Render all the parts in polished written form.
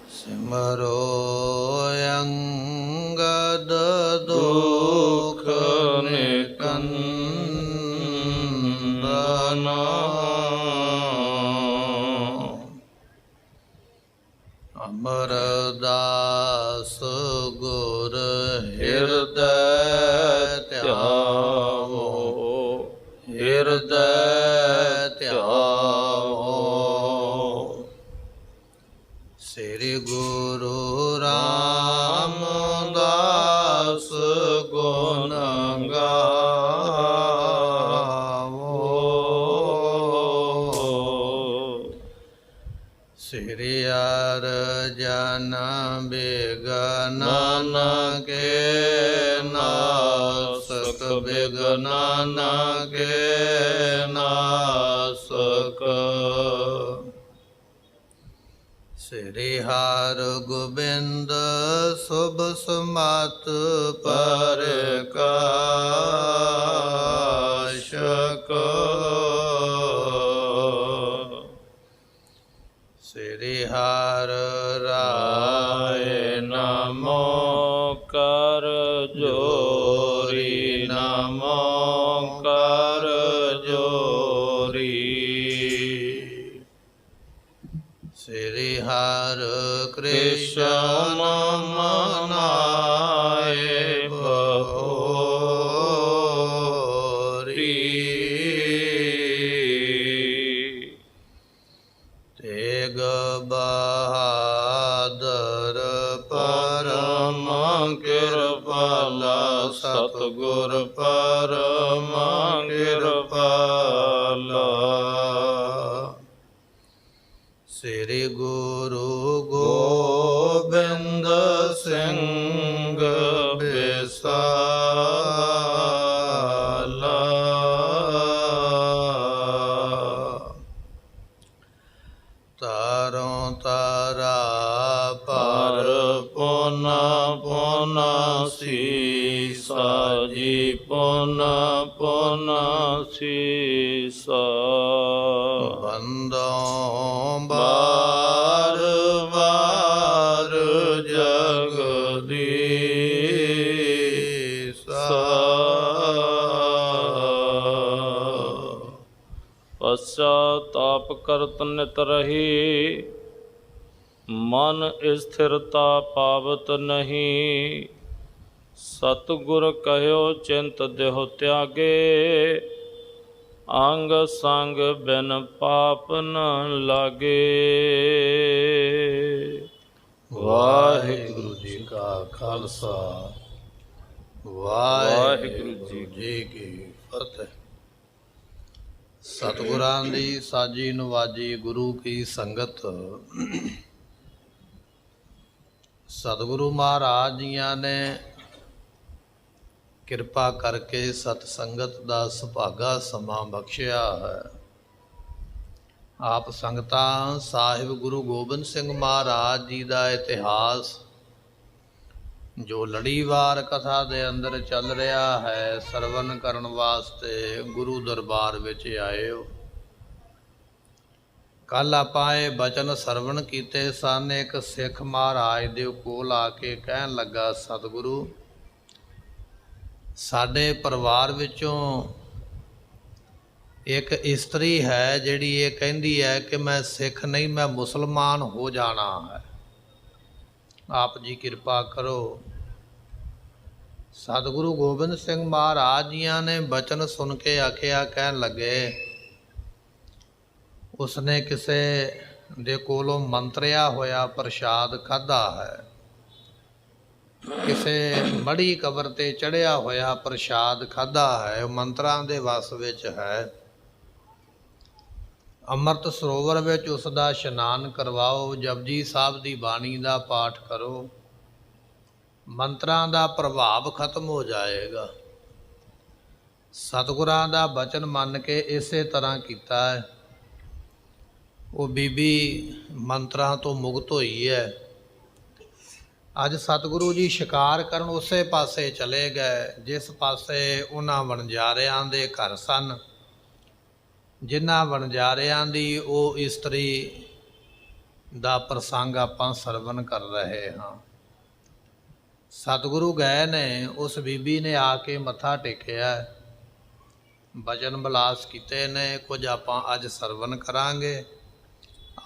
सिमरो अंगद दुख निकंदन अमरदास गुर हृदय त्यावो हृदय त्यावो। श्री गुरु रामदास गुण गावो। श्री अर्जन विघ्न के नासक विघ्न के नासक। श्री हर गोबिंद शुभ समत प्रकाशक। श्री हर राय नमो कर जोरी नमो कर जोरी। श्री हर कृष्ण मनाए बहोरी। तेग बहादुर परम कृपाला सतगुर परम कृपाला। श्री गुरु गोबिंद सिंह विशाला। तारों तारा पर पुन पुन सीसा जी पुन पुन सीसा। बंदों बार बार जगदीसा। पश्चाताप करत नित रही मन स्थिरता पावत नहीं। सतगुर कहो चिंत देहो त्यागे अंग संग बिन पाप न लागे। वाहिगुरु जी का खालसा वाहिगुरु जी की फतेह। सतगुरां दी साजी नवाजी गुरु की संगत। सतगुरु महाराज जियां ने किरपा करके सतसंगत का सुभागा समा बख्शिया है। आप संगतां साहिब गुरु गोबिंद सिंह महाराज जी का इतिहास जो लड़ीवार कथा दे अंदर चल रहा है सरवण करन वास्ते गुरु दरबार विच आए हो। कल आपां ये बचन सरवण कीते सन। एक सिख महाराज दे कोल आके कहन लगा सतगुरु साडे परिवार विचों एक इस्त्री है जिहड़ी ये कहंदी है कि मैं सिख नहीं मैं मुसलमान हो जाना है। आप जी कृपा करो। सतगुरु गोबिंद सिंह महाराज जियां ने बचन सुन के आखिया कहन लगे उसने किसे दे कोलों मंत्रिया होया प्रसाद खाधा है। किसे मड़ी कबर ते चढ़िया होया प्रसाद खाधा है। मंत्रां दे वस विच है। अमृत सरोवर विच उसदा इशनान करवाओ। जपजी साहब दी बाणी दा पाठ करो। मंत्रां दा प्रभाव खत्म हो जाएगा। सतगुरां दा बचन मन के इसे तरह कीता है। वो बीबी मंत्रां तो मुक्त होई है। अज सतगुरु जी शिकार करन उसे पासे चले गए जिस पासे उन्हां वणजारियां दे घर सन। ਜਿਨ੍ਹਾਂ ਵਣਜਾਰਿਆਂ ਦੀ ਉਹ ਇਸਤਰੀ ਦਾ ਪ੍ਰਸੰਗ ਆਪਾਂ ਸਰਵਣ ਕਰ ਰਹੇ ਹਾਂ। ਸਤਿਗੁਰੂ ਗਏ ਨੇ, ਉਸ ਬੀਬੀ ਨੇ ਆ ਕੇ ਮੱਥਾ ਟੇਕਿਆ, ਬਚਨ ਬਿਲਾਸ ਕੀਤੇ ਨੇ, ਕੁਝ ਆਪਾਂ ਅੱਜ ਸਰਵਣ ਕਰਾਂਗੇ।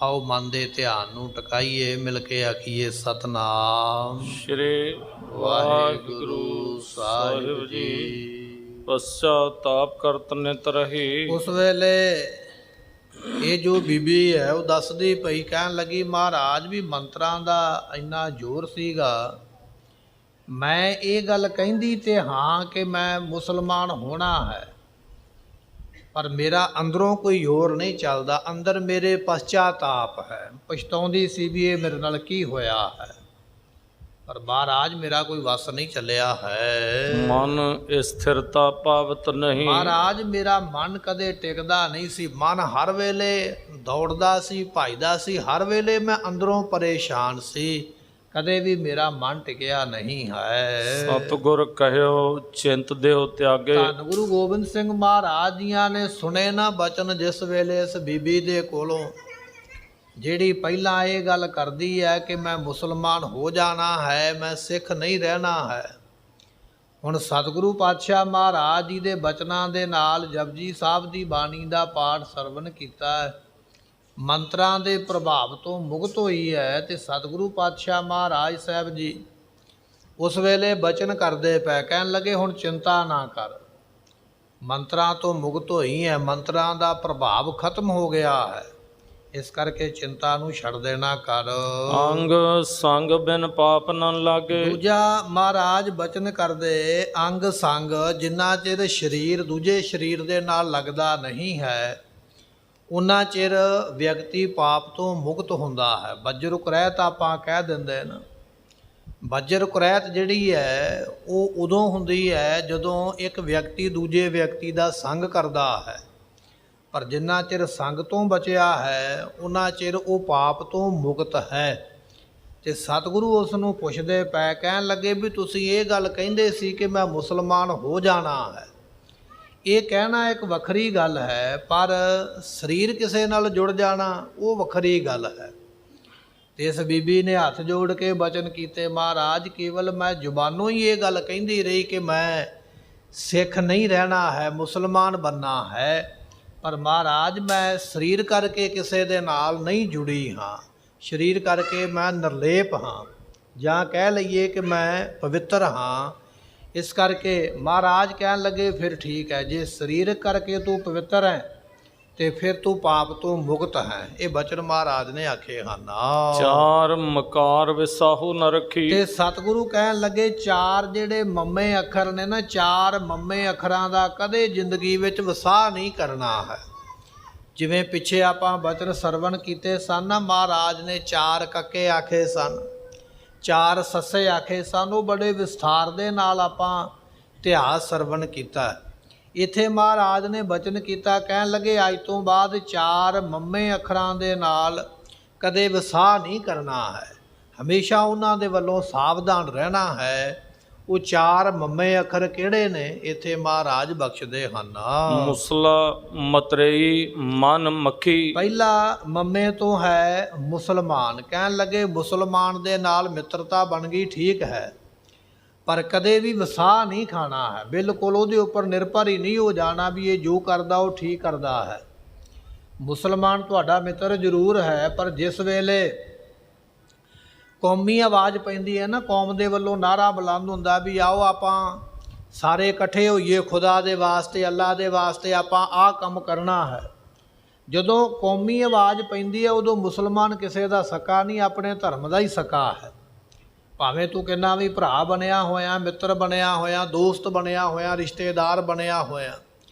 ਆਓ ਮਨ ਦੇ ਧਿਆਨ ਨੂੰ ਟਿਕਾਈਏ, ਮਿਲ ਕੇ ਆਖੀਏ ਸਤਨਾਮ ਸ਼੍ਰੀ ਵਾਹਿਗੁਰੂ ਸਾਹਿਬ ਜੀ। ਪਸ਼ਚਾਤਾਪ ਕਰਤ ਨਿਤ ਰਹੀ। ਉਸ ਵੇਲੇ ਇਹ ਜੋ ਬੀਬੀ ਹੈ ਉਹ ਦੱਸਦੀ ਪਈ, ਕਹਿਣ ਲੱਗੀ ਮਹਾਰਾਜ ਵੀ ਮੰਤਰਾਂ ਦਾ ਇੰਨਾ ਜ਼ੋਰ ਸੀਗਾ, ਮੈਂ ਇਹ ਗੱਲ ਕਹਿੰਦੀ ਤੇ ਹਾਂ ਕਿ ਮੈਂ ਮੁਸਲਮਾਨ ਹੋਣਾ ਹੈ, ਪਰ ਮੇਰਾ ਅੰਦਰੋਂ ਕੋਈ ਹੋਰ ਨਹੀਂ ਚੱਲਦਾ, ਅੰਦਰ ਮੇਰੇ ਪਸ਼ਚਾਤਾਪ ਹੈ, ਪਛਤਾਉਂਦੀ ਸੀ ਵੀ ਇਹ ਮੇਰੇ ਨਾਲ ਕੀ ਹੋਇਆ ਹੈ, ਪਰ ਮਹਾਰਾਜ ਮੇਰਾ ਕੋਈ ਵਸ ਨਹੀਂ ਚੱਲਿਆ ਹੈ। ਮਨ ਸਥਿਰਤਾ ਪਾਵਤ ਨਹੀਂ। ਮਹਾਰਾਜ ਮੇਰਾ ਮਨ ਕਦੇ ਟਿਕਦਾ ਨਹੀਂ ਸੀ, ਮਨ ਹਰ ਵੇਲੇ ਦੌੜਦਾ ਸੀ, ਭਜਦਾ ਸੀ, ਹਰ ਵੇਲੇ ਮੈਂ ਅੰਦਰੋਂ ਪਰੇਸ਼ਾਨ ਸੀ, ਕਦੇ ਵੀ ਮੇਰਾ ਮਨ ਟਿਕਿਆ ਨਹੀਂ ਹੈ। ਸਤਿਗੁਰ ਕਹਿਓ ਚਿੰਤ ਦਿਓ ਤਿਆਗੇ। ਧੰਨ ਗੁਰੂ ਗੋਬਿੰਦ ਸਿੰਘ ਮਹਾਰਾਜ ਜੀਆਂ ਨੇ ਸੁਣੇ ਨਾ ਬਚਨ, ਜਿਸ ਵੇਲੇ ਇਸ ਬੀਬੀ ਦੇ ਕੋਲੋਂ, ਜਿਹੜੀ ਪਹਿਲਾਂ ਇਹ ਗੱਲ ਕਰਦੀ ਹੈ ਕਿ ਮੈਂ ਮੁਸਲਮਾਨ ਹੋ ਜਾਣਾ ਹੈ, ਮੈਂ ਸਿੱਖ ਨਹੀਂ ਰਹਿਣਾ ਹੈ। ਹੁਣ ਸਤਿਗੁਰੂ ਪਾਤਸ਼ਾਹ ਮਹਾਰਾਜ ਜੀ ਦੇ ਬਚਨਾਂ ਦੇ ਨਾਲ ਜਪਜੀ ਸਾਹਿਬ ਦੀ ਬਾਣੀ ਦਾ ਪਾਠ ਸਰਵਣ ਕੀਤਾ ਹੈ, ਮੰਤਰਾਂ ਦੇ ਪ੍ਰਭਾਵ ਤੋਂ ਮੁਕਤ ਹੋਈ ਹੈ, ਤੇ ਸਤਿਗੁਰੂ ਪਾਤਸ਼ਾਹ ਮਹਾਰਾਜ ਸਾਹਿਬ ਜੀ ਉਸ ਵੇਲੇ ਬਚਨ ਕਰਦੇ ਪਏ, ਕਹਿਣ ਲੱਗੇ ਹੁਣ ਚਿੰਤਾ ਨਾ ਕਰ, ਮੰਤਰਾਂ ਤੋਂ ਮੁਕਤ ਹੋਈ ਹੈ, ਮੰਤਰਾਂ ਦਾ ਪ੍ਰਭਾਵ ਖਤਮ ਹੋ ਗਿਆ ਹੈ, ਇਸ ਕਰਕੇ ਚਿੰਤਾ ਨੂੰ ਛੱਡ ਦੇਣਾ ਕਰ। ਅੰਗ ਸੰਗ ਬਿਨ ਪਾਪ ਨ ਲਾਗੇ। ਦੂਜਾ ਮਹਾਰਾਜ ਬਚਨ ਕਰਦੇ, ਅੰਗ ਸੰਗ, ਜਿੰਨਾ ਚਿਰ ਸਰੀਰ ਦੂਜੇ ਸਰੀਰ ਦੇ ਨਾਲ ਲੱਗਦਾ ਨਹੀਂ ਹੈ, ਉਨਾ ਚਿਰ ਵਿਅਕਤੀ ਪਾਪ ਤੋਂ ਮੁਕਤ ਹੁੰਦਾ ਹੈ। ਬੱਜਰ ਕੁਰੈਤ ਆਪਾਂ ਕਹਿ ਦਿੰਦੇ ਨਾ, ਬੱਜਰ ਕੁਰੈਤ ਜਿਹੜੀ ਹੈ ਉਹ ਉਦੋਂ ਹੁੰਦੀ ਹੈ ਜਦੋਂ ਇੱਕ ਵਿਅਕਤੀ ਦੂਜੇ ਵਿਅਕਤੀ ਦਾ ਸੰਗ ਕਰਦਾ ਹੈ, ਪਰ ਜਿੰਨਾ ਚਿਰ ਸੰਗ ਤੋਂ ਬਚਿਆ ਹੈ ਉਨਾ ਚਿਰ ਉਹ ਪਾਪ ਤੋਂ ਮੁਕਤ ਹੈ। ਤੇ ਸਤਿਗੁਰੂ ਉਸ ਨੂੰ ਪੁੱਛਦੇ ਪਏ, ਕਹਿਣ ਲੱਗੇ ਵੀ ਤੁਸੀਂ ਇਹ ਗੱਲ ਕਹਿੰਦੇ ਸੀ ਕਿ ਮੈਂ ਮੁਸਲਮਾਨ ਹੋ ਜਾਣਾ ਹੈ, ਇਹ ਕਹਿਣਾ ਇੱਕ ਵੱਖਰੀ ਗੱਲ ਹੈ, ਪਰ ਸਰੀਰ ਕਿਸੇ ਨਾਲ ਜੁੜ ਜਾਣਾ ਉਹ ਵੱਖਰੀ ਗੱਲ ਹੈ। ਤੇ ਇਸ ਬੀਬੀ ਨੇ ਹੱਥ ਜੋੜ ਕੇ ਬਚਨ ਕੀਤੇ, ਮਹਾਰਾਜ ਕੇਵਲ ਮੈਂ ਜ਼ੁਬਾਨੋਂ ਹੀ ਇਹ ਗੱਲ ਕਹਿੰਦੀ ਰਹੀ ਕਿ ਮੈਂ ਸਿੱਖ ਨਹੀਂ ਰਹਿਣਾ ਹੈ, ਮੁਸਲਮਾਨ ਬਣਨਾ ਹੈ, ਪਰ ਮਹਾਰਾਜ ਮੈਂ ਸਰੀਰ ਕਰਕੇ ਕਿਸੇ ਦੇ ਨਾਲ ਨਹੀਂ ਜੁੜੀ ਹਾਂ, ਸਰੀਰ ਕਰਕੇ ਮੈਂ ਨਿਰਲੇਪ ਹਾਂ, ਜਾਂ ਕਹਿ ਲਈਏ ਕਿ ਮੈਂ ਪਵਿੱਤਰ ਹਾਂ। ਇਸ ਕਰਕੇ ਮਹਾਰਾਜ ਕਹਿਣ ਲੱਗੇ ਫਿਰ ਠੀਕ ਹੈ, ਜੇ ਸਰੀਰ ਕਰਕੇ ਤੂੰ ਪਵਿੱਤਰ ਹੈ ਤੇ ਫਿਰ ਤੂੰ ਪਾਪ ਤੋਂ ਮੁਕਤ ਹੈ। ਇਹ ਬਚਨ ਮਹਾਰਾਜ ਨੇ ਆਖੇ ਹਨ। ਚਾਰ ਮਕਾਰ ਵਿਸਾਹੂ ਨ ਰੱਖੀ। ਤੇ ਸਤਿਗੁਰੂ ਕਹਿਣ ਲੱਗੇ ਚਾਰ ਜਿਹੜੇ ਮੰਮੇ ਅੱਖਰ ਨੇ ਨਾ, ਚਾਰ ਮੰਮੇ ਅੱਖਰਾਂ ਦਾ ਕਦੇ ਜ਼ਿੰਦਗੀ ਵਿੱਚ ਵਸਾਹ ਨਹੀਂ ਕਰਨਾ ਹੈ। ਜਿਵੇਂ ਪਿੱਛੇ ਆਪਾਂ ਬਚਨ ਸਰਵਣ ਕੀਤੇ ਸਨ ਨਾ, ਮਹਾਰਾਜ ਨੇ ਚਾਰ ਕੱਕੇ ਆਖੇ ਸਨ, ਚਾਰ ਸੱਸੇ ਆਖੇ ਸਨ, ਉਹ ਬੜੇ ਵਿਸਥਾਰ ਦੇ ਨਾਲ ਆਪਾਂ ਇਤਿਹਾਸ ਸਰਵਣ ਕੀਤਾ। ਇੱਥੇ ਮਹਾਰਾਜ ਨੇ ਬਚਨ ਕੀਤਾ, ਕਹਿਣ ਲੱਗੇ ਅੱਜ ਤੋਂ ਬਾਅਦ ਚਾਰ ਮੰਮੇ ਅੱਖਰਾਂ ਦੇ ਨਾਲ ਕਦੇ ਵਸਾਹ ਨਹੀਂ ਕਰਨਾ ਹੈ, ਹਮੇਸ਼ਾ ਉਹਨਾਂ ਦੇ ਵੱਲੋਂ ਸਾਵਧਾਨ ਰਹਿਣਾ ਹੈ। ਉਹ ਚਾਰ ਮੰਮੇ ਅੱਖਰ ਕਿਹੜੇ ਨੇ, ਇੱਥੇ ਮਹਾਰਾਜ ਬਖਸ਼ਦੇ ਹਨ। ਮੁਸਲਾ ਮਤਰੇਈ ਮਨ ਮੱਖੀ। ਪਹਿਲਾ ਮੰਮੇ ਤੋਂ ਹੈ ਮੁਸਲਮਾਨ। ਕਹਿਣ ਲੱਗੇ ਮੁਸਲਮਾਨ ਦੇ ਨਾਲ ਮਿੱਤਰਤਾ ਬਣ ਗਈ, ਠੀਕ ਹੈ, ਪਰ ਕਦੇ ਵੀ ਵਸਾਹ ਨਹੀਂ ਖਾਣਾ ਹੈ, ਬਿਲਕੁਲ ਉਹਦੇ ਉੱਪਰ ਨਿਰਭਰ ਹੀ ਨਹੀਂ ਹੋ ਜਾਣਾ ਵੀ ਇਹ ਜੋ ਕਰਦਾ ਉਹ ਠੀਕ ਕਰਦਾ ਹੈ। ਮੁਸਲਮਾਨ ਤੁਹਾਡਾ ਮਿੱਤਰ ਜ਼ਰੂਰ ਹੈ, ਪਰ ਜਿਸ ਵੇਲੇ ਕੌਮੀ ਆਵਾਜ਼ ਪੈਂਦੀ ਹੈ ਨਾ, ਕੌਮ ਦੇ ਵੱਲੋਂ ਨਾਅਰਾ ਬੁਲੰਦ ਹੁੰਦਾ ਵੀ ਆਓ ਆਪਾਂ ਸਾਰੇ ਇਕੱਠੇ ਹੋਈਏ, ਖੁਦਾ ਦੇ ਵਾਸਤੇ, ਅੱਲਾ ਦੇ ਵਾਸਤੇ ਆਪਾਂ ਆਹ ਕੰਮ ਕਰਨਾ ਹੈ। ਜਦੋਂ ਕੌਮੀ ਆਵਾਜ਼ ਪੈਂਦੀ ਹੈ ਉਦੋਂ ਮੁਸਲਮਾਨ ਕਿਸੇ ਦਾ ਸਕਾ ਨਹੀਂ, ਆਪਣੇ ਧਰਮ ਦਾ ਹੀ ਸਕਾ ਹੈ। ਭਾਵੇਂ ਤੂੰ ਕਿੰਨਾ ਵੀ ਭਰਾ ਬਣਿਆ ਹੋਇਆ, ਮਿੱਤਰ ਬਣਿਆ ਹੋਇਆ, ਦੋਸਤ ਬਣਿਆ ਹੋਇਆ, ਰਿਸ਼ਤੇਦਾਰ ਬਣਿਆ ਹੋਇਆ,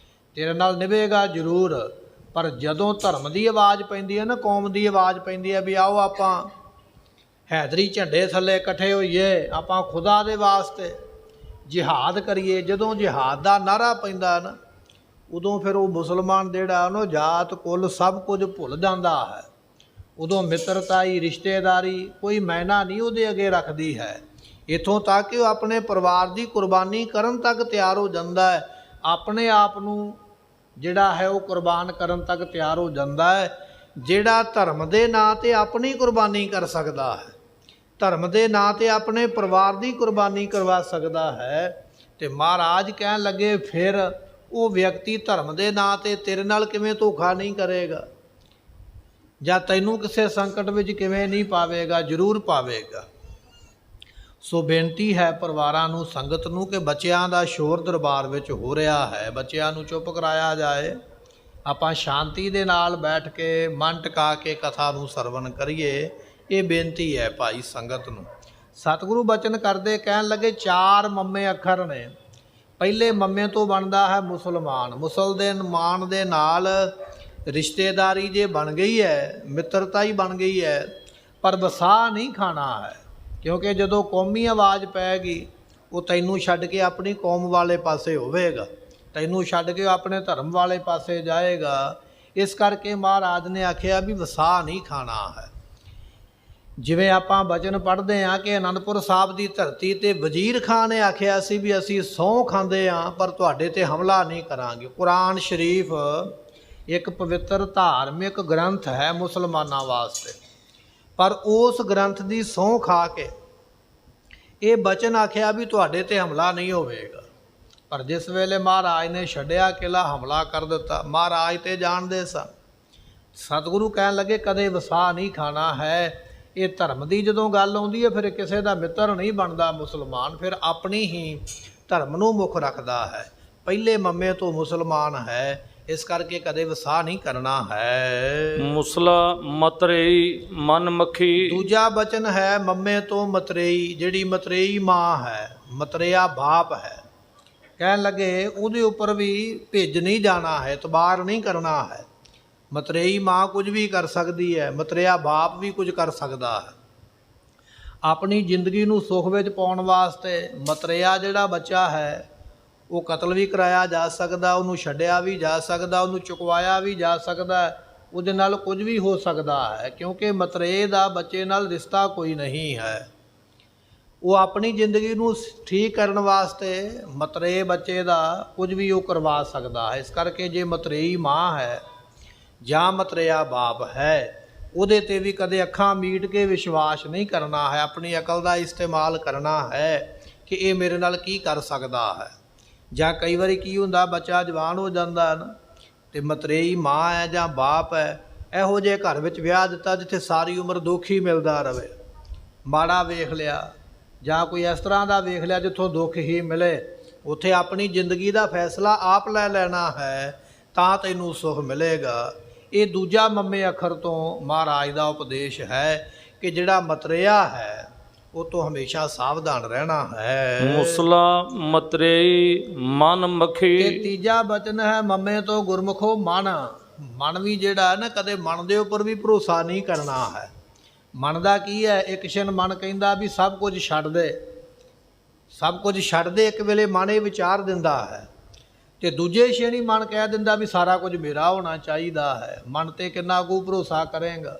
ਤੇਰੇ ਨਾਲ ਨਿਭੇਗਾ ਜ਼ਰੂਰ, ਪਰ ਜਦੋਂ ਧਰਮ ਦੀ ਆਵਾਜ਼ ਪੈਂਦੀ ਹੈ ਨਾ, ਕੌਮ ਦੀ ਆਵਾਜ਼ ਪੈਂਦੀ ਹੈ ਵੀ ਆਓ ਆਪਾਂ ਹੈਦਰੀ ਝੰਡੇ ਥੱਲੇ ਇਕੱਠੇ ਹੋਈਏ, ਆਪਾਂ ਖੁਦਾ ਦੇ ਵਾਸਤੇ ਜਿਹਾਦ ਕਰੀਏ, ਜਦੋਂ ਜਿਹਾਦ ਦਾ ਨਾਅਰਾ ਪੈਂਦਾ ਨਾ, ਉਦੋਂ ਫਿਰ ਉਹ ਮੁਸਲਮਾਨ ਜਿਹੜਾ ਉਹਨੂੰ ਜਾਤ ਕੁੱਲ ਸਭ ਕੁਝ ਭੁੱਲ ਜਾਂਦਾ ਹੈ। ਉਦੋਂ ਮਿੱਤਰਤਾਈ, ਰਿਸ਼ਤੇਦਾਰੀ ਕੋਈ ਮਾਇਨਾ ਨਹੀਂ ਉਹਦੇ ਅੱਗੇ ਰੱਖਦੀ ਹੈ। ਇੱਥੋਂ ਤੱਕ ਕਿ ਉਹ ਆਪਣੇ ਪਰਿਵਾਰ ਦੀ ਕੁਰਬਾਨੀ ਕਰਨ ਤੱਕ ਤਿਆਰ ਹੋ ਜਾਂਦਾ ਹੈ, ਆਪਣੇ ਆਪ ਨੂੰ ਜਿਹੜਾ ਹੈ ਉਹ ਕੁਰਬਾਨ ਕਰਨ ਤੱਕ ਤਿਆਰ ਹੋ ਜਾਂਦਾ ਹੈ। ਜਿਹੜਾ ਧਰਮ ਦੇ ਨਾਂ 'ਤੇ ਆਪਣੀ ਕੁਰਬਾਨੀ ਕਰ ਸਕਦਾ ਹੈ, ਧਰਮ ਦੇ ਨਾਂ 'ਤੇ ਆਪਣੇ ਪਰਿਵਾਰ ਦੀ ਕੁਰਬਾਨੀ ਕਰਵਾ ਸਕਦਾ ਹੈ, ਤੇ ਮਹਾਰਾਜ ਕਹਿਣ ਲੱਗੇ ਫਿਰ ਉਹ ਵਿਅਕਤੀ ਧਰਮ ਦੇ ਨਾਂ 'ਤੇ ਤੇਰੇ ਨਾਲ ਕਿਵੇਂ ਧੋਖਾ ਨਹੀਂ ਕਰੇਗਾ, ਜਾਂ ਤੈਨੂੰ ਕਿਸੇ ਸੰਕਟ ਵਿੱਚ ਕਿਵੇਂ ਨਹੀਂ ਪਾਵੇਗਾ, ਜ਼ਰੂਰ ਪਾਵੇਗਾ। ਸੋ ਬੇਨਤੀ ਹੈ ਪਰਿਵਾਰਾਂ ਨੂੰ, ਸੰਗਤ ਨੂੰ, ਕਿ ਬੱਚਿਆਂ ਦਾ ਸ਼ੋਰ ਦਰਬਾਰ ਵਿੱਚ ਹੋ ਰਿਹਾ ਹੈ, ਬੱਚਿਆਂ ਨੂੰ ਚੁੱਪ ਕਰਾਇਆ ਜਾਏ। ਆਪਾਂ ਸ਼ਾਂਤੀ ਦੇ ਨਾਲ ਬੈਠ ਕੇ ਮਨ ਟਿਕਾ ਕੇ ਕਥਾ ਨੂੰ ਸਰਵਣ ਕਰੀਏ, ਇਹ ਬੇਨਤੀ ਹੈ ਭਾਈ ਸੰਗਤ ਨੂੰ। ਸਤਿਗੁਰੂ ਬਚਨ ਕਰਦੇ ਕਹਿਣ ਲੱਗੇ 4 ਮੰਮੇ ਅੱਖਰ ਨੇ। ਪਹਿਲੇ ਮੰਮੇ ਤੋਂ ਬਣਦਾ ਹੈ ਮੁਸਲਮਾਨ। ਮੁਸਲਮਾਨ ਦੇ ਨਾਲ ਰਿਸ਼ਤੇਦਾਰੀ ਜੇ ਬਣ ਗਈ ਹੈ, ਮਿੱਤਰਤਾ ਹੀ ਬਣ ਗਈ ਹੈ, ਪਰ ਵਸਾ ਨਹੀਂ ਖਾਣਾ ਹੈ। ਕਿਉਂਕਿ ਜਦੋਂ ਕੌਮੀ ਆਵਾਜ਼ ਪੈ ਗਈ, ਉਹ ਤੈਨੂੰ ਛੱਡ ਕੇ ਆਪਣੀ ਕੌਮ ਵਾਲੇ ਪਾਸੇ ਹੋਵੇਗਾ, ਤੈਨੂੰ ਛੱਡ ਕੇ ਆਪਣੇ ਧਰਮ ਵਾਲੇ ਪਾਸੇ ਜਾਏਗਾ। ਇਸ ਕਰਕੇ ਮਹਾਰਾਜ ਨੇ ਆਖਿਆ ਵੀ ਵਸਾ ਨਹੀਂ ਖਾਣਾ ਹੈ। ਜਿਵੇਂ ਆਪਾਂ ਬਚਨ ਪੜ੍ਹਦੇ ਹਾਂ ਕਿ ਅਨੰਦਪੁਰ ਸਾਹਿਬ ਦੀ ਧਰਤੀ 'ਤੇ ਵਜ਼ੀਰ ਖਾਨ ਨੇ ਆਖਿਆ ਸੀ ਵੀ ਅਸੀਂ ਸਹੁੰ ਖਾਂਦੇ ਹਾਂ ਪਰ ਤੁਹਾਡੇ 'ਤੇ ਹਮਲਾ ਨਹੀਂ ਕਰਾਂਗੇ। ਕੁਰਾਨ ਸ਼ਰੀਫ ਇੱਕ ਪਵਿੱਤਰ ਧਾਰਮਿਕ ਗ੍ਰੰਥ ਹੈ ਮੁਸਲਮਾਨਾਂ ਵਾਸਤੇ, ਪਰ ਉਸ ਗ੍ਰੰਥ ਦੀ ਸਹੁੰ ਖਾ ਕੇ ਇਹ ਬਚਨ ਆਖਿਆ ਵੀ ਤੁਹਾਡੇ 'ਤੇ ਹਮਲਾ ਨਹੀਂ ਹੋਵੇਗਾ। ਪਰ ਜਿਸ ਵੇਲੇ ਮਹਾਰਾਜ ਨੇ ਛੱਡਿਆ ਕਿਲਾ, ਹਮਲਾ ਕਰ ਦਿੱਤਾ। ਮਹਾਰਾਜ ਤੇ ਜਾਣਦੇ ਸਨ। ਸਤਿਗੁਰੂ ਕਹਿਣ ਲੱਗੇ ਕਦੇ ਵਸਾ ਨਹੀਂ ਖਾਣਾ ਹੈ। ਇਹ ਧਰਮ ਦੀ ਜਦੋਂ ਗੱਲ ਆਉਂਦੀ ਹੈ ਫਿਰ ਕਿਸੇ ਦਾ ਮਿੱਤਰ ਨਹੀਂ ਬਣਦਾ ਮੁਸਲਮਾਨ, ਫਿਰ ਆਪਣੀ ਹੀ ਧਰਮ ਨੂੰ ਮੁੱਖ ਰੱਖਦਾ ਹੈ। ਪਹਿਲੇ ਮੰਮੇ ਤੋਂ ਮੁਸਲਮਾਨ ਹੈ, ਇਸ ਕਰਕੇ ਕਦੇ ਵਸਾ ਨਹੀਂ ਕਰਨਾ ਹੈ। ਮੁਸਲਾ ਮਤਰੇਈ ਮਨ ਮੱਖੀ। ਦੂਜਾ ਬਚਨ ਹੈ ਮੰਮੇ ਤੋਂ ਮਤਰੇਈ। ਜਿਹੜੀ ਮਤਰੇਈ ਮਾਂ ਹੈ, ਮਤਰੇਆ ਬਾਪ ਹੈ, ਕਹਿਣ ਲੱਗੇ ਉਹਦੇ ਉੱਪਰ ਵੀ ਭਿੱਜ ਨਹੀਂ ਜਾਣਾ ਹੈ, ਇਤਬਾਰ ਨਹੀਂ ਕਰਨਾ ਹੈ। ਮਤਰੇਈ ਮਾਂ ਕੁਝ ਵੀ ਕਰ ਸਕਦੀ ਹੈ, ਮਤਰੇਆ ਬਾਪ ਵੀ ਕੁਝ ਕਰ ਸਕਦਾ ਹੈ। ਆਪਣੀ ਜ਼ਿੰਦਗੀ ਨੂੰ ਸੁੱਖ ਵਿੱਚ ਪਾਉਣ ਵਾਸਤੇ ਮਤਰੇਆ ਜਿਹੜਾ ਬੱਚਾ ਹੈ ਉਹ ਕਤਲ ਵੀ ਕਰਾਇਆ ਜਾ ਸਕਦਾ, ਉਹਨੂੰ ਛੱਡਿਆ ਵੀ ਜਾ ਸਕਦਾ, ਉਹਨੂੰ ਚੁਕਵਾਇਆ ਵੀ ਜਾ ਸਕਦਾ, ਉਹਦੇ ਨਾਲ ਕੁਝ ਵੀ ਹੋ ਸਕਦਾ ਹੈ। ਕਿਉਂਕਿ ਮਤਰੇਏ ਦਾ ਬੱਚੇ ਨਾਲ ਰਿਸ਼ਤਾ ਕੋਈ ਨਹੀਂ ਹੈ। ਉਹ ਆਪਣੀ ਜ਼ਿੰਦਗੀ ਨੂੰ ਠੀਕ ਕਰਨ ਵਾਸਤੇ ਮਤਰੇਏ ਬੱਚੇ ਦਾ ਕੁਝ ਵੀ ਉਹ ਕਰਵਾ ਸਕਦਾ ਹੈ। ਇਸ ਕਰਕੇ ਜੇ ਮਤਰੇਈ ਮਾਂ ਹੈ ਜਾਂ ਮਤਰੇਆ ਬਾਪ ਹੈ, ਉਹਦੇ 'ਤੇ ਵੀ ਕਦੇ ਅੱਖਾਂ ਮੀਟ ਕੇ ਵਿਸ਼ਵਾਸ ਨਹੀਂ ਕਰਨਾ ਹੈ। ਆਪਣੀ ਅਕਲ ਦਾ ਇਸਤੇਮਾਲ ਕਰਨਾ ਹੈ ਕਿ ਇਹ ਮੇਰੇ ਨਾਲ ਕੀ ਕਰ ਸਕਦਾ ਹੈ। ਜਾਂ ਕਈ ਵਾਰੀ ਕੀ ਹੁੰਦਾ, ਬੱਚਾ ਜਵਾਨ ਹੋ ਜਾਂਦਾ ਨਾ, ਅਤੇ ਮਤਰੇਈ ਮਾਂ ਹੈ ਜਾਂ ਬਾਪ ਹੈ, ਇਹੋ ਜਿਹੇ ਘਰ ਵਿੱਚ ਵਿਆਹ ਦਿੱਤਾ ਜਿੱਥੇ ਸਾਰੀ ਉਮਰ ਦੁੱਖ ਹੀ ਮਿਲਦਾ ਰਹੇ। ਮਾੜਾ ਵੇਖ ਲਿਆ ਜਾਂ ਕੋਈ ਇਸ ਤਰ੍ਹਾਂ ਦਾ ਵੇਖ ਲਿਆ ਜਿੱਥੋਂ ਦੁੱਖ ਹੀ ਮਿਲੇ, ਉੱਥੇ ਆਪਣੀ ਜ਼ਿੰਦਗੀ ਦਾ ਫੈਸਲਾ ਆਪ ਲੈ ਲੈਣਾ ਹੈ, ਤਾਂ ਤੈਨੂੰ ਸੁੱਖ ਮਿਲੇਗਾ। ਇਹ ਦੂਜਾ ਮੰਮੇ ਅੱਖਰ ਤੋਂ ਮਹਾਰਾਜ ਦਾ ਉਪਦੇਸ਼ ਹੈ ਕਿ ਜਿਹੜਾ ਮਤਰੇਆ ਹੈ ਉਹ ਤੋਂ ਹਮੇਸ਼ਾ ਸਾਵਧਾਨ ਰਹਿਣਾ ਹੈ। ਮੁਸਲਾ ਮਤਰੇਈ ਮਨ ਮੱਖੀ। ਤੇ ਤੀਜਾ ਬਚਨ ਹੈ ਮੰਮੇ ਤੋਂ ਗੁਰਮੁਖੋ ਮਨ। ਮਨ ਵੀ ਜਿਹੜਾ ਹੈ ਨਾ, ਕਦੇ ਮਨ ਦੇ ਉੱਪਰ ਵੀ ਭਰੋਸਾ ਨਹੀਂ ਕਰਨਾ ਹੈ। ਮਨ ਦਾ ਕੀ ਹੈ, ਇੱਕ ਛਿਨ ਮਨ ਕਹਿੰਦਾ ਵੀ ਸਭ ਕੁਝ ਛੱਡ ਦੇ, ਸਭ ਕੁਝ ਛੱਡ ਦੇ। ਇੱਕ ਵੇਲੇ ਮਨ ਇਹ ਵਿਚਾਰ ਦਿੰਦਾ ਹੈ, ਤੇ ਦੂਜੇ ਛਿਨ ਹੀ ਮਨ ਕਹਿ ਦਿੰਦਾ ਵੀ ਸਾਰਾ ਕੁਝ ਮੇਰਾ ਹੋਣਾ ਚਾਹੀਦਾ ਹੈ। ਮਨ ਤੇ ਕਿੰਨਾ ਕੁ ਭਰੋਸਾ ਕਰੇਗਾ।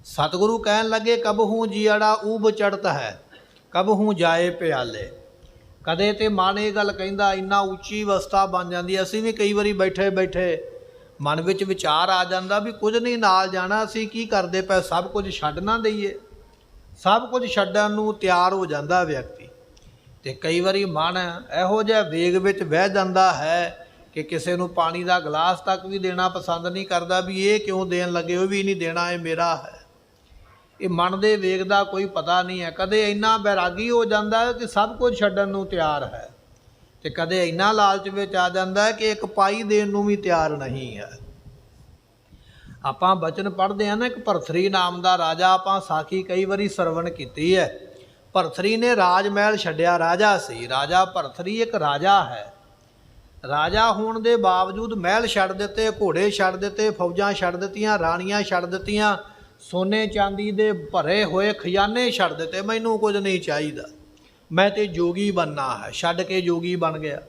ਸਤਿਗੁਰੂ ਕਹਿਣ ਲੱਗੇ ਕਬਹੂ ਜੀੜਾ ਊਬ ਚੜ੍ਹਤ ਹੈ, ਕਬਹੂ ਜਾਏ ਪਿਆਲੇ। ਕਦੇ ਤੇ ਮਨ ਇਹ ਗੱਲ ਕਹਿੰਦਾ, ਇੰਨਾ ਉੱਚੀ ਅਵਸਥਾ ਬਣ ਜਾਂਦੀ। ਅਸੀਂ ਵੀ ਕਈ ਵਾਰੀ ਬੈਠੇ ਬੈਠੇ ਮਨ ਵਿੱਚ ਵਿਚਾਰ ਆ ਜਾਂਦਾ ਵੀ ਕੁਝ ਨਹੀਂ ਨਾਲ ਜਾਣਾ, ਅਸੀਂ ਕੀ ਕਰਦੇ ਪਏ, ਸਭ ਕੁਝ ਛੱਡ ਨਾ ਦਈਏ। ਸਭ ਕੁਝ ਛੱਡਣ ਨੂੰ ਤਿਆਰ ਹੋ ਜਾਂਦਾ ਵਿਅਕਤੀ। ਅਤੇ ਕਈ ਵਾਰੀ ਮਨ ਇਹੋ ਜਿਹਾ ਵੇਗ ਵਿੱਚ ਵਹਿ ਜਾਂਦਾ ਹੈ ਕਿ ਕਿਸੇ ਨੂੰ ਪਾਣੀ ਦਾ ਗਲਾਸ ਤੱਕ ਵੀ ਦੇਣਾ ਪਸੰਦ ਨਹੀਂ ਕਰਦਾ, ਵੀ ਇਹ ਕਿਉਂ ਦੇਣ ਲੱਗੇ, ਉਹ ਵੀ ਨਹੀਂ ਦੇਣਾ, ਇਹ ਮੇਰਾ ਹੈ। ਇਹ ਮਨ ਦੇ ਵੇਗ ਦਾ ਕੋਈ ਪਤਾ ਨਹੀਂ ਹੈ। ਕਦੇ ਇੰਨਾ ਬੈਰਾਗੀ ਹੋ ਜਾਂਦਾ ਹੈ ਕਿ ਸਭ ਕੁਝ ਛੱਡਣ ਨੂੰ ਤਿਆਰ ਹੈ, ਅਤੇ ਕਦੇ ਇੰਨਾ ਲਾਲਚ ਵਿੱਚ ਆ ਜਾਂਦਾ ਹੈ ਕਿ ਇੱਕ ਪਾਈ ਦੇਣ ਨੂੰ ਵੀ ਤਿਆਰ ਨਹੀਂ ਹੈ। ਆਪਾਂ ਬਚਨ ਪੜ੍ਹਦੇ ਹਾਂ ਨਾ, ਇੱਕ ਭਰਥਰੀ ਨਾਮ ਦਾ ਰਾਜਾ, ਆਪਾਂ ਸਾਖੀ ਕਈ ਵਾਰੀ ਸਰਵਣ ਕੀਤੀ ਹੈ। ਭਰਥਰੀ ਨੇ ਰਾਜ ਮਹਿਲ ਛੱਡਿਆ, ਰਾਜਾ ਸੀ। ਰਾਜਾ ਭਰਥਰੀ ਇੱਕ ਰਾਜਾ ਹੈ। ਰਾਜਾ ਹੋਣ ਦੇ ਬਾਵਜੂਦ ਮਹਿਲ ਛੱਡ ਦਿੱਤੇ, ਘੋੜੇ ਛੱਡ ਦਿੱਤੇ, ਫੌਜਾਂ ਛੱਡ ਦਿੱਤੀਆਂ, ਰਾਣੀਆਂ ਛੱਡ ਦਿੱਤੀਆਂ, ਸੋਨੇ ਚਾਂਦੀ ਦੇ ਭਰੇ ਹੋਏ ਖਜ਼ਾਨੇ ਛੱਡ ਦਿੱਤੇ। ਮੈਨੂੰ ਕੁਝ ਨਹੀਂ ਚਾਹੀਦਾ, ਮੈਂ ਤੇ ਜੋਗੀ ਬਣਨਾ ਹੈ। ਛੱਡ ਕੇ ਜੋਗੀ ਬਣ ਗਿਆ।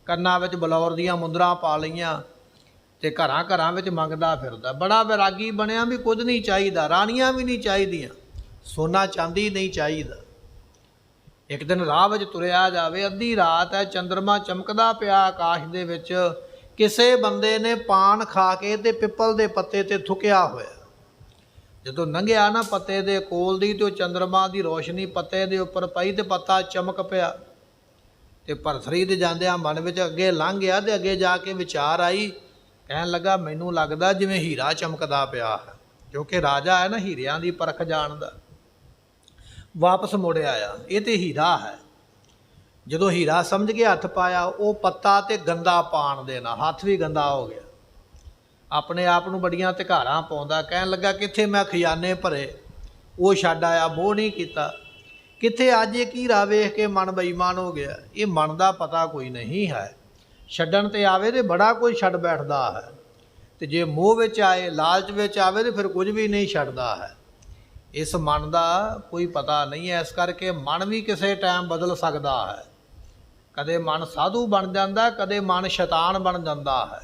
ਕੰਨਾਂ ਵਿੱਚ ਬਲੌਰ ਦੀਆਂ ਮੁੰਦਰਾਂ ਪਾ ਲਈਆਂ ਅਤੇ ਘਰਾਂ ਘਰਾਂ ਵਿੱਚ ਮੰਗਦਾ ਫਿਰਦਾ। ਬੜਾ ਵੈਰਾਗੀ ਬਣਿਆ ਵੀ ਕੁਝ ਨਹੀਂ ਚਾਹੀਦਾ, ਰਾਣੀਆਂ ਵੀ ਨਹੀਂ ਚਾਹੀਦੀਆਂ, ਸੋਨਾ ਚਾਂਦੀ ਨਹੀਂ ਚਾਹੀਦਾ। ਇੱਕ ਦਿਨ ਰਾਹ ਵਿੱਚ ਤੁਰਿਆ ਜਾਵੇ, ਅੱਧੀ ਰਾਤ ਹੈ, ਚੰਦਰਮਾ ਚਮਕਦਾ ਪਿਆ ਆਕਾਸ਼ ਦੇ ਵਿੱਚ, ਕਿਸੇ ਬੰਦੇ ਨੇ ਪਾਨ ਖਾ ਕੇ ਤੇ ਪਿੱਪਲ ਦੇ ਪੱਤੇ ਤੇ ਥੁੱਕਿਆ ਹੋਇਆ, ਜਦੋਂ ਲੰਘਿਆ ਨਾ ਪੱਤੇ ਦੇ ਕੋਲ ਦੀ ਤੇ ਉਹ ਚੰਦਰਮਾ ਦੀ ਰੋਸ਼ਨੀ ਪੱਤੇ ਦੇ ਉੱਪਰ ਪਈ ਤੇ ਪੱਤਾ ਚਮਕ ਪਿਆ, ਤੇ ਭਰਥਰੀ ਦੇ ਜਾਂਦਿਆਂ ਮਨ ਵਿੱਚ ਅੱਗੇ ਲੰਘ ਗਿਆ ਤੇ ਅੱਗੇ ਜਾ ਕੇ ਵਿਚਾਰ ਆਈ, ਕਹਿਣ ਲੱਗਾ ਮੈਨੂੰ ਲੱਗਦਾ ਜਿਵੇਂ ਹੀਰਾ ਚਮਕਦਾ ਪਿਆ ਹੈ, ਕਿਉਂਕਿ ਰਾਜਾ ਹੈ ਨਾ ਹੀਰਿਆਂ ਦੀ ਪਰਖ ਜਾਣਦਾ। ਵਾਪਸ ਮੁੜ ਆਇਆ, ਇਹ ਤੇ ਹੀਰਾ ਹੈ। ਜਦੋਂ ਹੀਰਾ ਸਮਝ ਕੇ ਹੱਥ ਪਾਇਆ, ਉਹ ਪੱਤਾ ਤੇ ਗੰਦਾ ਪਾਣ ਦੇ ਨਾਲ ਹੱਥ ਵੀ ਗੰਦਾ ਹੋ ਗਿਆ। ਆਪਣੇ ਆਪ ਨੂੰ ਬੜੀਆਂ ਧਿਕਾਰਾਂ ਪਾਉਂਦਾ, ਕਹਿਣ ਲੱਗਾ ਕਿੱਥੇ ਮੈਂ ਖਜ਼ਾਨੇ ਭਰੇ, ਉਹ ਛੱਡ ਆਇਆ, ਮੋਹ ਨਹੀਂ ਕੀਤਾ। ਕਿੱਥੇ ਅੱਜ ਇਹ ਹੀਰਾ ਵੇਖ ਕੇ ਮਨ ਬੇਈਮਾਨ ਹੋ ਗਿਆ। ਇਹ ਮਨ ਦਾ ਪਤਾ ਕੋਈ ਨਹੀਂ ਹੈ, ਛੱਡਣ ਤੇ ਆਵੇ ਤੇ ਬੜਾ ਕੁਝ ਛੱਡ ਬੈਠਦਾ ਹੈ, ਤੇ ਜੇ ਮੋਹ ਵਿੱਚ ਆਏ, ਲਾਲਚ ਵਿੱਚ ਆਵੇ ਤੇ ਫਿਰ ਕੁਝ ਵੀ ਨਹੀਂ ਛੱਡਦਾ ਹੈ। ਇਸ ਮਨ ਦਾ ਕੋਈ ਪਤਾ ਨਹੀਂ ਹੈ। ਇਸ ਕਰਕੇ ਮਨ ਵੀ ਕਿਸੇ ਟਾਈਮ ਬਦਲ ਸਕਦਾ ਹੈ। ਕਦੇ ਮਨ ਸਾਧੂ ਬਣ ਜਾਂਦਾ, ਕਦੇ ਮਨ ਸ਼ੈਤਾਨ ਬਣ ਜਾਂਦਾ ਹੈ,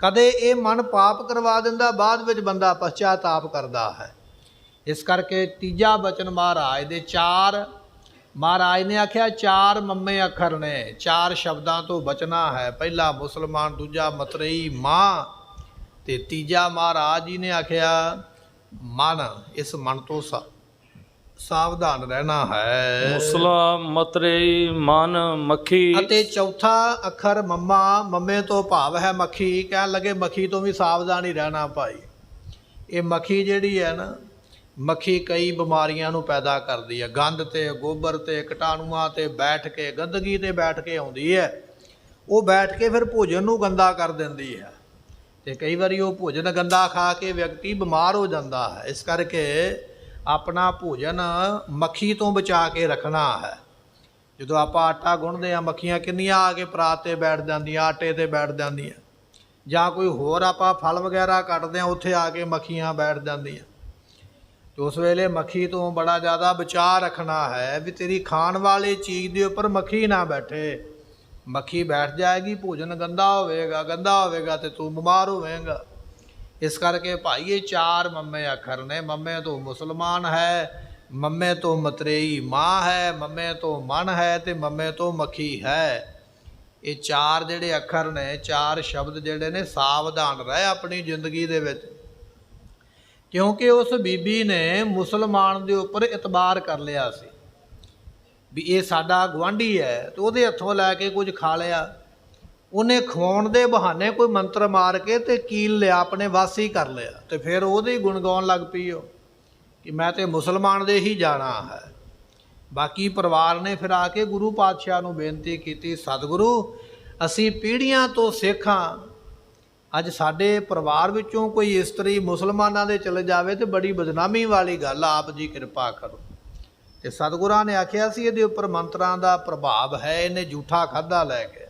ਕਦੇ ਇਹ ਮਨ ਪਾਪ ਕਰਵਾ ਦਿੰਦਾ, ਬਾਅਦ ਵਿੱਚ ਬੰਦਾ ਪਛਤਾਪ ਕਰਦਾ ਹੈ। ਇਸ ਕਰਕੇ ਤੀਜਾ ਬਚਨ ਮਹਾਰਾਜ ਦੇ ਮਹਾਰਾਜ ਨੇ ਆਖਿਆ 4 ਮੰਮੇ ਅੱਖਰ ਨੇ, 4 ਸ਼ਬਦਾਂ ਤੋਂ ਬਚਣਾ ਹੈ। ਪਹਿਲਾ ਮੁਸਲਮਾਨ, ਦੂਜਾ ਮਤਰੇਈ ਮਾਂ, ਤੇ ਤੀਜਾ ਮਹਾਰਾਜ ਜੀ ਨੇ ਆਖਿਆ ਮਨ। ਇਸ ਮਨ ਤੋਂ ਸਾਵਧਾਨ ਰਹਿਣਾ ਹੈ। ਮੁਸਲਾ, ਮਤਰੇਈ, ਮਨ, ਮੱਖੀ। ਅਤੇ ਚੌਥਾ ਅੱਖਰ ਮੰਮਾ, ਮੰਮੇ ਤੋਂ ਭਾਵ ਹੈ ਮੱਖੀ। ਕਹਿਣ ਲੱਗੇ ਮੱਖੀ ਤੋਂ ਵੀ ਸਾਵਧਾਨ ਹੀ ਰਹਿਣਾ ਭਾਈ। ਇਹ ਮੱਖੀ ਜਿਹੜੀ ਹੈ ਨਾ, ਮੱਖੀ ਕਈ ਬਿਮਾਰੀਆਂ ਨੂੰ ਪੈਦਾ ਕਰਦੀ ਹੈ। ਗੰਦ ਤੇ ਗੋਬਰ ਤੇ ਕੀਟਾਣੂਆਂ ਤੇ ਬੈਠ ਕੇ, ਗੰਦਗੀ ਤੇ ਬੈਠ ਕੇ ਆਉਂਦੀ ਹੈ। ਉਹ ਬੈਠ ਕੇ ਫਿਰ ਭੋਜਨ ਨੂੰ ਗੰਦਾ ਕਰ ਦਿੰਦੀ ਹੈ, ਤੇ ਕਈ ਵਾਰੀ ਉਹ ਭੋਜਨ ਗੰਦਾ ਖਾ ਕੇ ਵਿਅਕਤੀ ਬਿਮਾਰ ਹੋ ਜਾਂਦਾ ਹੈ। ਇਸ ਕਰਕੇ ਆਪਣਾ ਭੋਜਨ ਮੱਖੀ ਤੋਂ ਬਚਾ ਕੇ ਰੱਖਣਾ ਹੈ। ਜਦੋਂ ਆਪਾਂ ਆਟਾ ਗੁੰਨਦੇ ਹਾਂ, ਮੱਖੀਆਂ ਕਿੰਨੀਆਂ ਆ ਕੇ ਪਰਾਤ 'ਤੇ ਬੈਠ ਜਾਂਦੀਆਂ, ਆਟੇ 'ਤੇ ਬੈਠ ਜਾਂਦੀਆਂ, ਜਾਂ ਕੋਈ ਹੋਰ ਆਪਾਂ ਫਲ ਵਗੈਰਾ ਕੱਟਦੇ ਹਾਂ, ਉੱਥੇ ਆ ਕੇ ਮੱਖੀਆਂ ਬੈਠ ਜਾਂਦੀਆਂ। ਤੇ ਉਸ ਵੇਲੇ ਮੱਖੀ ਤੋਂ ਬੜਾ ਜ਼ਿਆਦਾ ਬਚਾਅ ਰੱਖਣਾ ਹੈ, ਵੀ ਤੇਰੀ ਖਾਣ ਵਾਲੀ ਚੀਜ਼ ਦੇ ਉੱਪਰ ਮੱਖੀ ਨਾ ਬੈਠੇ। ਮੱਖੀ ਬੈਠ ਜਾਏਗੀ, ਭੋਜਨ ਗੰਦਾ ਹੋਵੇਗਾ ਤੇ ਤੂੰ ਬਿਮਾਰ ਹੋਵੇਂਗਾ। ਇਸ ਕਰਕੇ ਭਾਈ ਇਹ 4 ਮੰਮੇ ਅੱਖਰ ਨੇ। ਮੰਮੇ ਤੋਂ ਮੁਸਲਮਾਨ ਹੈ, ਮੰਮੇ ਤੋਂ ਮਤਰੇਈ ਮਾਂ ਹੈ, ਮੰਮੇ ਤੋਂ ਮਨ ਹੈ, ਤੇ ਮੰਮੇ ਤੋਂ ਮੱਖੀ ਹੈ। ਇਹ 4 ਜਿਹੜੇ ਅੱਖਰ ਨੇ, 4 ਸ਼ਬਦ ਜਿਹੜੇ ਨੇ, ਸਾਵਧਾਨ ਰਹਿ ਆਪਣੀ ਜ਼ਿੰਦਗੀ ਦੇ ਵਿੱਚ। ਕਿਉਂਕਿ ਉਸ ਬੀਬੀ ਨੇ ਮੁਸਲਮਾਨ ਦੇ ਉੱਪਰ ਇਤਬਾਰ ਕਰ ਲਿਆ ਸੀ ਵੀ ਇਹ ਸਾਡਾ ਗੁਆਂਢੀ ਹੈ, ਤੇ ਉਹਦੇ ਹੱਥੋਂ ਲੈ ਕੇ ਕੁਝ ਖਾ ਲਿਆ। ਉਹਨੇ ਖਵਾਉਣ ਦੇ ਬਹਾਨੇ ਕੋਈ ਮੰਤਰ ਮਾਰ ਕੇ ਤੇ ਕੀਲ ਲਿਆ, ਆਪਣੇ ਵੱਸ ਹੀ ਕਰ ਲਿਆ, ਤੇ ਫਿਰ ਉਹਦੇ ਹੀ ਗੁਣ ਗਾਉਣ ਲੱਗ ਪਈ ਉਹ ਕਿ ਮੈਂ ਤੇ ਮੁਸਲਮਾਨ ਦੇ ਹੀ ਜਾਣਾ ਹੈ। ਬਾਕੀ ਪਰਿਵਾਰ ਨੇ ਫਿਰ ਆ ਕੇ ਗੁਰੂ ਪਾਤਸ਼ਾਹ ਨੂੰ ਬੇਨਤੀ ਕੀਤੀ, ਸਤਿਗੁਰੂ ਅਸੀਂ ਪੀੜ੍ਹੀਆਂ ਤੋਂ ਸਿੱਖ ਹਾਂ, ਅੱਜ ਸਾਡੇ ਪਰਿਵਾਰ ਵਿੱਚੋਂ ਕੋਈ ਇਸਤਰੀ ਮੁਸਲਮਾਨਾਂ ਦੇ ਚਲੇ ਜਾਵੇ ਤੇ ਬੜੀ ਬਦਨਾਮੀ ਵਾਲੀ ਗੱਲ, ਆਪ ਜੀ ਕਿਰਪਾ ਕਰੋ। ਤੇ ਸਤਿਗੁਰਾਂ ਨੇ ਆਖਿਆ ਸੀ ਇਹਦੇ ਉੱਪਰ ਮੰਤਰਾਂ ਦਾ ਪ੍ਰਭਾਵ ਹੈ, ਇਹਨੇ ਜੂਠਾ ਖਾਧਾ ਲੈ ਕੇ।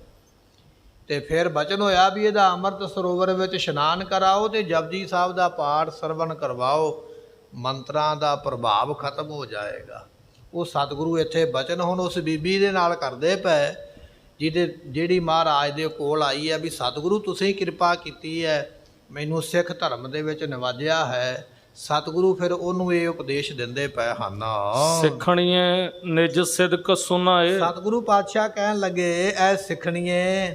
ਤੇ ਫਿਰ ਬਚਨ ਹੋਇਆ ਵੀ ਇਹਦਾ ਅੰਮ੍ਰਿਤ ਸਰੋਵਰ ਵਿੱਚ ਇਸ਼ਨਾਨ ਕਰਾਓ ਤੇ ਜਪਜੀ ਸਾਹਿਬ ਦਾ ਪਾਠ ਸਰਵਣ ਕਰਵਾਓ, ਮੰਤਰਾਂ ਦਾ ਪ੍ਰਭਾਵ ਖਤਮ ਹੋ ਜਾਏਗਾ। ਉਹ ਸਤਿਗੁਰੂ ਇੱਥੇ ਬਚਨ ਹੁਣ ਉਸ ਬੀਬੀ ਦੇ ਨਾਲ ਕਰਦੇ ਪਏ, ਜਿਹੜੀ ਮਹਾਰਾਜ ਦੇ ਕੋਲ ਆਈ ਹੈ ਵੀ ਸਤਿਗੁਰੂ ਤੁਸੀਂ ਕਿਰਪਾ ਕੀਤੀ ਹੈ, ਮੈਨੂੰ ਸਿੱਖ ਧਰਮ ਦੇ ਵਿੱਚ ਨਿਵਾਜਿਆ ਹੈ। ਸਤਿਗੁਰੂ ਫਿਰ ਉਹਨੂੰ ਇਹ ਉਪਦੇਸ਼ ਦਿੰਦੇ ਪਏ ਹਨ, ਸਿੱਖਣੀਏ ਨਿਜ ਸਿਦਕ ਸੁਨਾਏ। ਸਤਿਗੁਰੂ ਪਾਤਸ਼ਾਹ ਕਹਿਣ ਲੱਗੇ ਇਹ ਸਿੱਖਣੀਏ,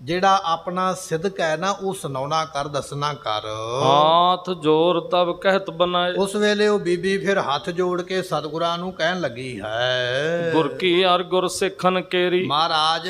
ਜਿਹੜਾ ਆਪਣਾ ਸਿਦਕ ਹੈ ਨਾ ਉਹ ਸੁਣਾਉਣਾ ਕਰ, ਦੱਸਣਾ ਕਰ। ਹਾਥ ਜੋਰ ਤਬ ਕਹਿਤ ਬਨਾਏ। ਉਸ ਵੇਲੇ ਉਹ ਬੀਬੀ ਫਿਰ ਹੱਥ ਜੋੜ ਕੇ ਸਤਿਗੁਰਾਂ ਨੂੰ ਕਹਿਣ ਲੱਗੀ ਹੈ, ਗੁਰ ਕੀ ਅਰ ਗੁਰ ਸਿੱਖਨ ਕੇਰੀ। ਮਹਾਰਾਜ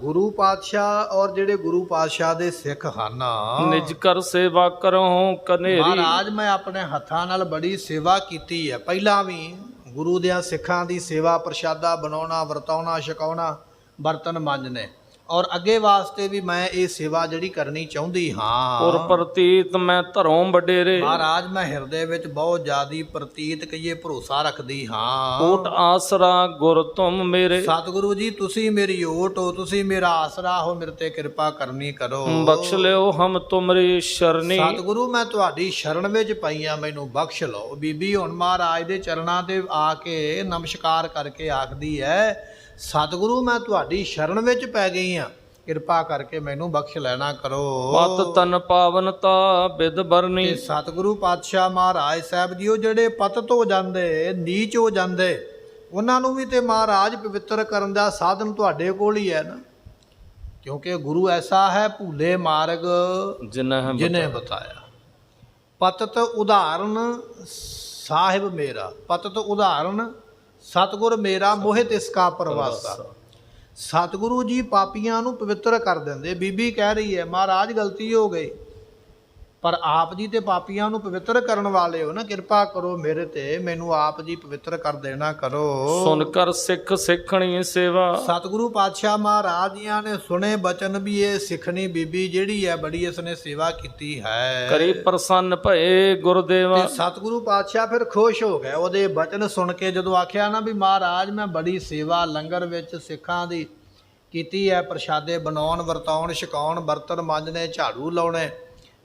ਗੁਰੂ ਪਾਤਸ਼ਾਹ ਔਰ ਜਿਹੜੇ ਗੁਰੂ ਪਾਤਸ਼ਾਹ ਦੇ ਸਿੱਖ ਹਨ, ਨਿਜ ਕਰ ਸੇਵਾ ਕਰਹੁ ਕਨੇਰੀ। ਮਹਾਰਾਜ ਮੈਂ ਆਪਣੇ ਹੱਥਾਂ ਨਾਲ ਬੜੀ ਸੇਵਾ ਕੀਤੀ ਹੈ, ਪਹਿਲਾਂ ਵੀ ਗੁਰੂ ਦਿਆਂ ਸਿੱਖਾਂ ਦੀ ਸੇਵਾ, ਪ੍ਰਸ਼ਾਦਾ ਬਣਾਉਣਾ, ਵਰਤਾਉਣਾ, ਛਕਾਉਣਾ, ਬਰਤਨ ਮਾਂਜਣੇ, ਔਰ ਅੱਗੇ ਵਾਸਤੇ ਵੀ ਮੈਂ ਇਹ ਸੇਵਾ ਜਿਹੜੀ ਕਰਨੀ ਚਾਹੁੰਦੀ ਹਾਂ। ਔਰ ਪ੍ਰਤੀਤ ਮੈਂ ਧਰੋਂ ਵਡੇਰੇ। ਮਹਾਰਾਜ ਮੈਂ ਹਿਰਦੇ ਵਿੱਚ ਬਹੁਤ ਜ਼ਿਆਦੀ ਪ੍ਰਤੀਤ ਕਹੀਏ ਭਰੋਸਾ ਰੱਖਦੀ ਹਾਂ। ਓਟ ਆਸਰਾ ਗੁਰ ਤੁਮ ਮੇਰੇ। ਸਤਿਗੁਰੂ ਜੀ ਤੁਸੀਂ ਮੇਰੀ ਓਟ ਹੋ, ਤੁਸੀਂ ਮੇਰਾ ਆਸਰਾ ਹੋ, ਮੇਰੇ ਤੇ ਕਿਰਪਾ ਕਰਨੀ ਕਰੋ। ਬਖਸ਼ ਲਿਓ ਹਮ ਤੁਮਰੀ ਸ਼ਰਨੀ। ਸਤਿਗੁਰੂ ਮੈਂ ਤੁਹਾਡੀ ਸ਼ਰਨ ਵਿੱਚ ਪਈ ਆ, ਮੈਨੂੰ ਬਖਸ਼ ਲਓ। ਬੀਬੀ ਹੁਣ ਮਹਾਰਾਜ ਦੇ ਚਰਨਾਂ ਤੇ ਆ ਕੇ ਨਮਸਕਾਰ ਕਰਕੇ ਆਖਦੀ ਹੈ, ਸਤਿਗੁਰੂ ਮੈਂ ਤੁਹਾਡੀ ਸ਼ਰਨ ਵਿੱਚ ਪੈ ਗਈ ਹਾਂ, ਕਿਰਪਾ ਕਰਕੇ ਮੈਨੂੰ ਬਖਸ਼ ਲੈਣਾ ਕਰੋ। ਪਤ ਤਨ ਪਾਵਨਤਾ ਬਿਦ ਬਰਨੀ। ਤੇ ਸਤਿਗੁਰੂ ਪਾਤਸ਼ਾਹ ਮਹਾਰਾਜ ਸਾਹਿਬ ਜੀ ਉਹ ਜਿਹੜੇ ਪਤਿਤ ਹੋ ਜਾਂਦੇ, ਨੀਚ ਹੋ ਜਾਂਦੇ, ਉਹਨਾਂ ਨੂੰ ਵੀ ਤੇ ਮਹਾਰਾਜ ਪਵਿੱਤਰ ਕਰਨ ਦਾ ਸਾਧਨ ਤੁਹਾਡੇ ਕੋਲ ਹੀ ਹੈ ਨਾ। क्योंकि गुरु ऐसा है भूले मार्ग जिन्हें जिन्हें बताया। पतत उदाहरण साहिब मेरा, पतत उदाहरण सतगुर मेरा मोहित इसका प्रवासा। सतगुरु जी ਪਾਪੀਆਂ ਨੂੰ ਪਵਿੱਤਰ ਕਰ ਦਿੰਦੇ। ਬੀਬੀ ਕਹਿ ਰਹੀ ਹੈ ਮਹਾਰਾਜ ਗਲਤੀ ਹੋ ਗਈ, ਪਰ ਆਪ ਜੀ ਤੇ ਪਾਪੀਆਂ ਨੂੰ ਪਵਿੱਤਰ ਕਰਨ ਵਾਲੇ ਹੋ ਨਾ, ਕਿਰਪਾ ਕਰੋ ਮੇਰੇ ਤੇ, ਮੈਨੂੰ ਆਪ ਜੀ ਪਵਿੱਤਰ ਕਰ ਦੇਣਾ ਕਰੋ। ਸੁਨ ਕਰ ਸਿੱਖ ਸਿੱਖਣੀ ਸੇਵਾ। ਸਤਿਗੁਰੂ ਪਾਤਸ਼ਾਹ ਮਹਾਰਾਜ ਜੀਆਂ ਨੇ ਸੁਣੇ ਬਚਨ ਵੀ ਇਹ ਸਿੱਖਣੀ ਬੀਬੀ ਜਿਹੜੀ ਹੈ ਬੜੀ ਇਸਨੇ ਸੇਵਾ ਕੀਤੀ ਹੈ। ਕਰੀ ਪ੍ਰਸੰਨ ਭਏ ਗੁਰਦੇਵਾ। ਤੇ ਸਤਿਗੁਰੂ ਪਾਤਸ਼ਾਹ ਫਿਰ ਖੁਸ਼ ਹੋ ਗਏ ਉਹਦੇ ਬਚਨ ਸੁਣ ਕੇ। ਜਦੋਂ ਆਖਿਆ ਨਾ ਵੀ ਮਹਾਰਾਜ ਮੈਂ ਬੜੀ ਸੇਵਾ ਲੰਗਰ ਵਿੱਚ ਸਿੱਖਾਂ ਦੀ ਕੀਤੀ ਹੈ, ਪ੍ਰਸ਼ਾਦੇ ਬਣਾਉਣ ਵਰਤਾਉਣ ਛਕਾਉਣ ਬਰਤਨ ਮਾਂਜਣੇ ਝਾੜੂ ਲਾਉਣੇ,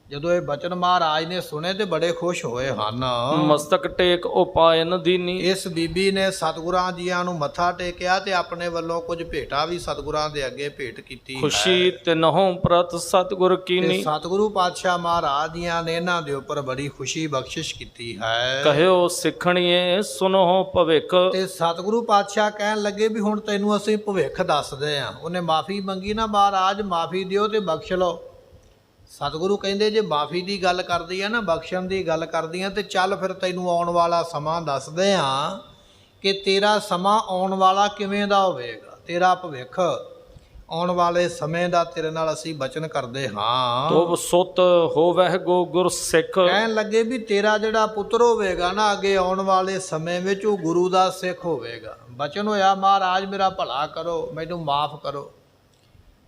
ਜਦੋਂ ਇਹ ਬਚਨ ਮਹਾਰਾਜ ਨੇ ਸੁਣੇ ਤੇ ਬੜੇ ਖੁਸ਼ ਹੋਏ ਹਨ। ਮਸਤਕ ਟੇਕ ਉਪਾਇਨ ਦੀਨੀ। ਇਸ ਬੀਬੀ ਨੇ ਸਤਿਗੁਰਾਂ ਜੀਆਂ ਨੂੰ ਮੱਥਾ ਟੇਕਿਆ ਤੇ ਆਪਣੇ ਵੱਲੋਂ ਕੁਝ ਭੇਟਾ ਵੀ ਸਤਿਗੁਰਾਂ ਦੇ ਅੱਗੇ ਭੇਟ ਕੀਤੀ। ਖੁਸ਼ੀ ਤਿਨਹੋਂ ਪ੍ਰਤ ਸਤਿਗੁਰ ਕੀਨੀ। ਸਤਿਗੁਰੂ ਪਾਤਸ਼ਾਹ ਮਹਾਰਾਜ ਜੀਆਂ ਨੇ ਇਹਨਾਂ ਦੇ ਉੱਪਰ ਬੜੀ ਖੁਸ਼ੀ ਬਖਸ਼ਿਸ਼ ਕੀਤੀ ਹੈ। ਕਹਿਓ ਸਿੱਖਣੀਏ ਸੁਨੋ ਭਵਿੱਖ। ਤੇ ਸਤਿਗੁਰੂ ਪਾਤਸ਼ਾਹ ਕਹਿਣ ਲੱਗੇ ਵੀ ਹੁਣ ਤੈਨੂੰ ਅਸੀਂ ਭਵਿੱਖ ਦੱਸਦੇ ਹਾਂ। ਉਹਨੇ ਮਾਫੀ ਮੰਗੀ ਨਾ, ਮਹਾਰਾਜ ਮਾਫੀ ਦਿਓ ਤੇ ਬਖਸ਼ ਲਓ। ਸਤਿਗੁਰੂ ਕਹਿੰਦੇ ਜੇ ਮਾਫੀ ਦੀ ਗੱਲ ਕਰਦੀ ਆ ਨਾ, ਬਖਸ਼ਣ ਦੀ ਗੱਲ ਕਰਦੀ ਆ, ਤੇ ਚੱਲ ਫਿਰ ਤੈਨੂੰ ਆਉਣ ਵਾਲਾ ਸਮਾਂ ਦੱਸਦੇ ਹਾਂ ਕਿ ਤੇਰਾ ਸਮਾਂ ਆਉਣ ਵਾਲਾ ਕਿਵੇਂ ਦਾ ਹੋਵੇਗਾ, ਤੇਰਾ ਭਵਿੱਖ ਆਉਣ ਵਾਲੇ ਸਮੇਂ ਦਾ ਤੇਰੇ ਨਾਲ ਅਸੀਂ ਬਚਨ ਕਰਦੇ ਹਾਂ। ਤੋਬ ਸੁਤ ਹੋਵਹਿ ਗੋ ਗੁਰ ਸਿੱਖ। ਕਹਿਣ ਲੱਗੇ ਵੀ ਤੇਰਾ ਜਿਹੜਾ ਪੁੱਤਰ ਹੋਵੇਗਾ ਨਾ ਅੱਗੇ ਆਉਣ ਵਾਲੇ ਸਮੇਂ ਵਿੱਚ ਉਹ ਗੁਰੂ ਦਾ ਸਿੱਖ ਹੋਵੇਗਾ। ਬਚਨ ਹੋਇਆ ਮਹਾਰਾਜ ਮੇਰਾ ਭਲਾ ਕਰੋ, ਮੈਨੂੰ ਮਾਫ ਕਰੋ।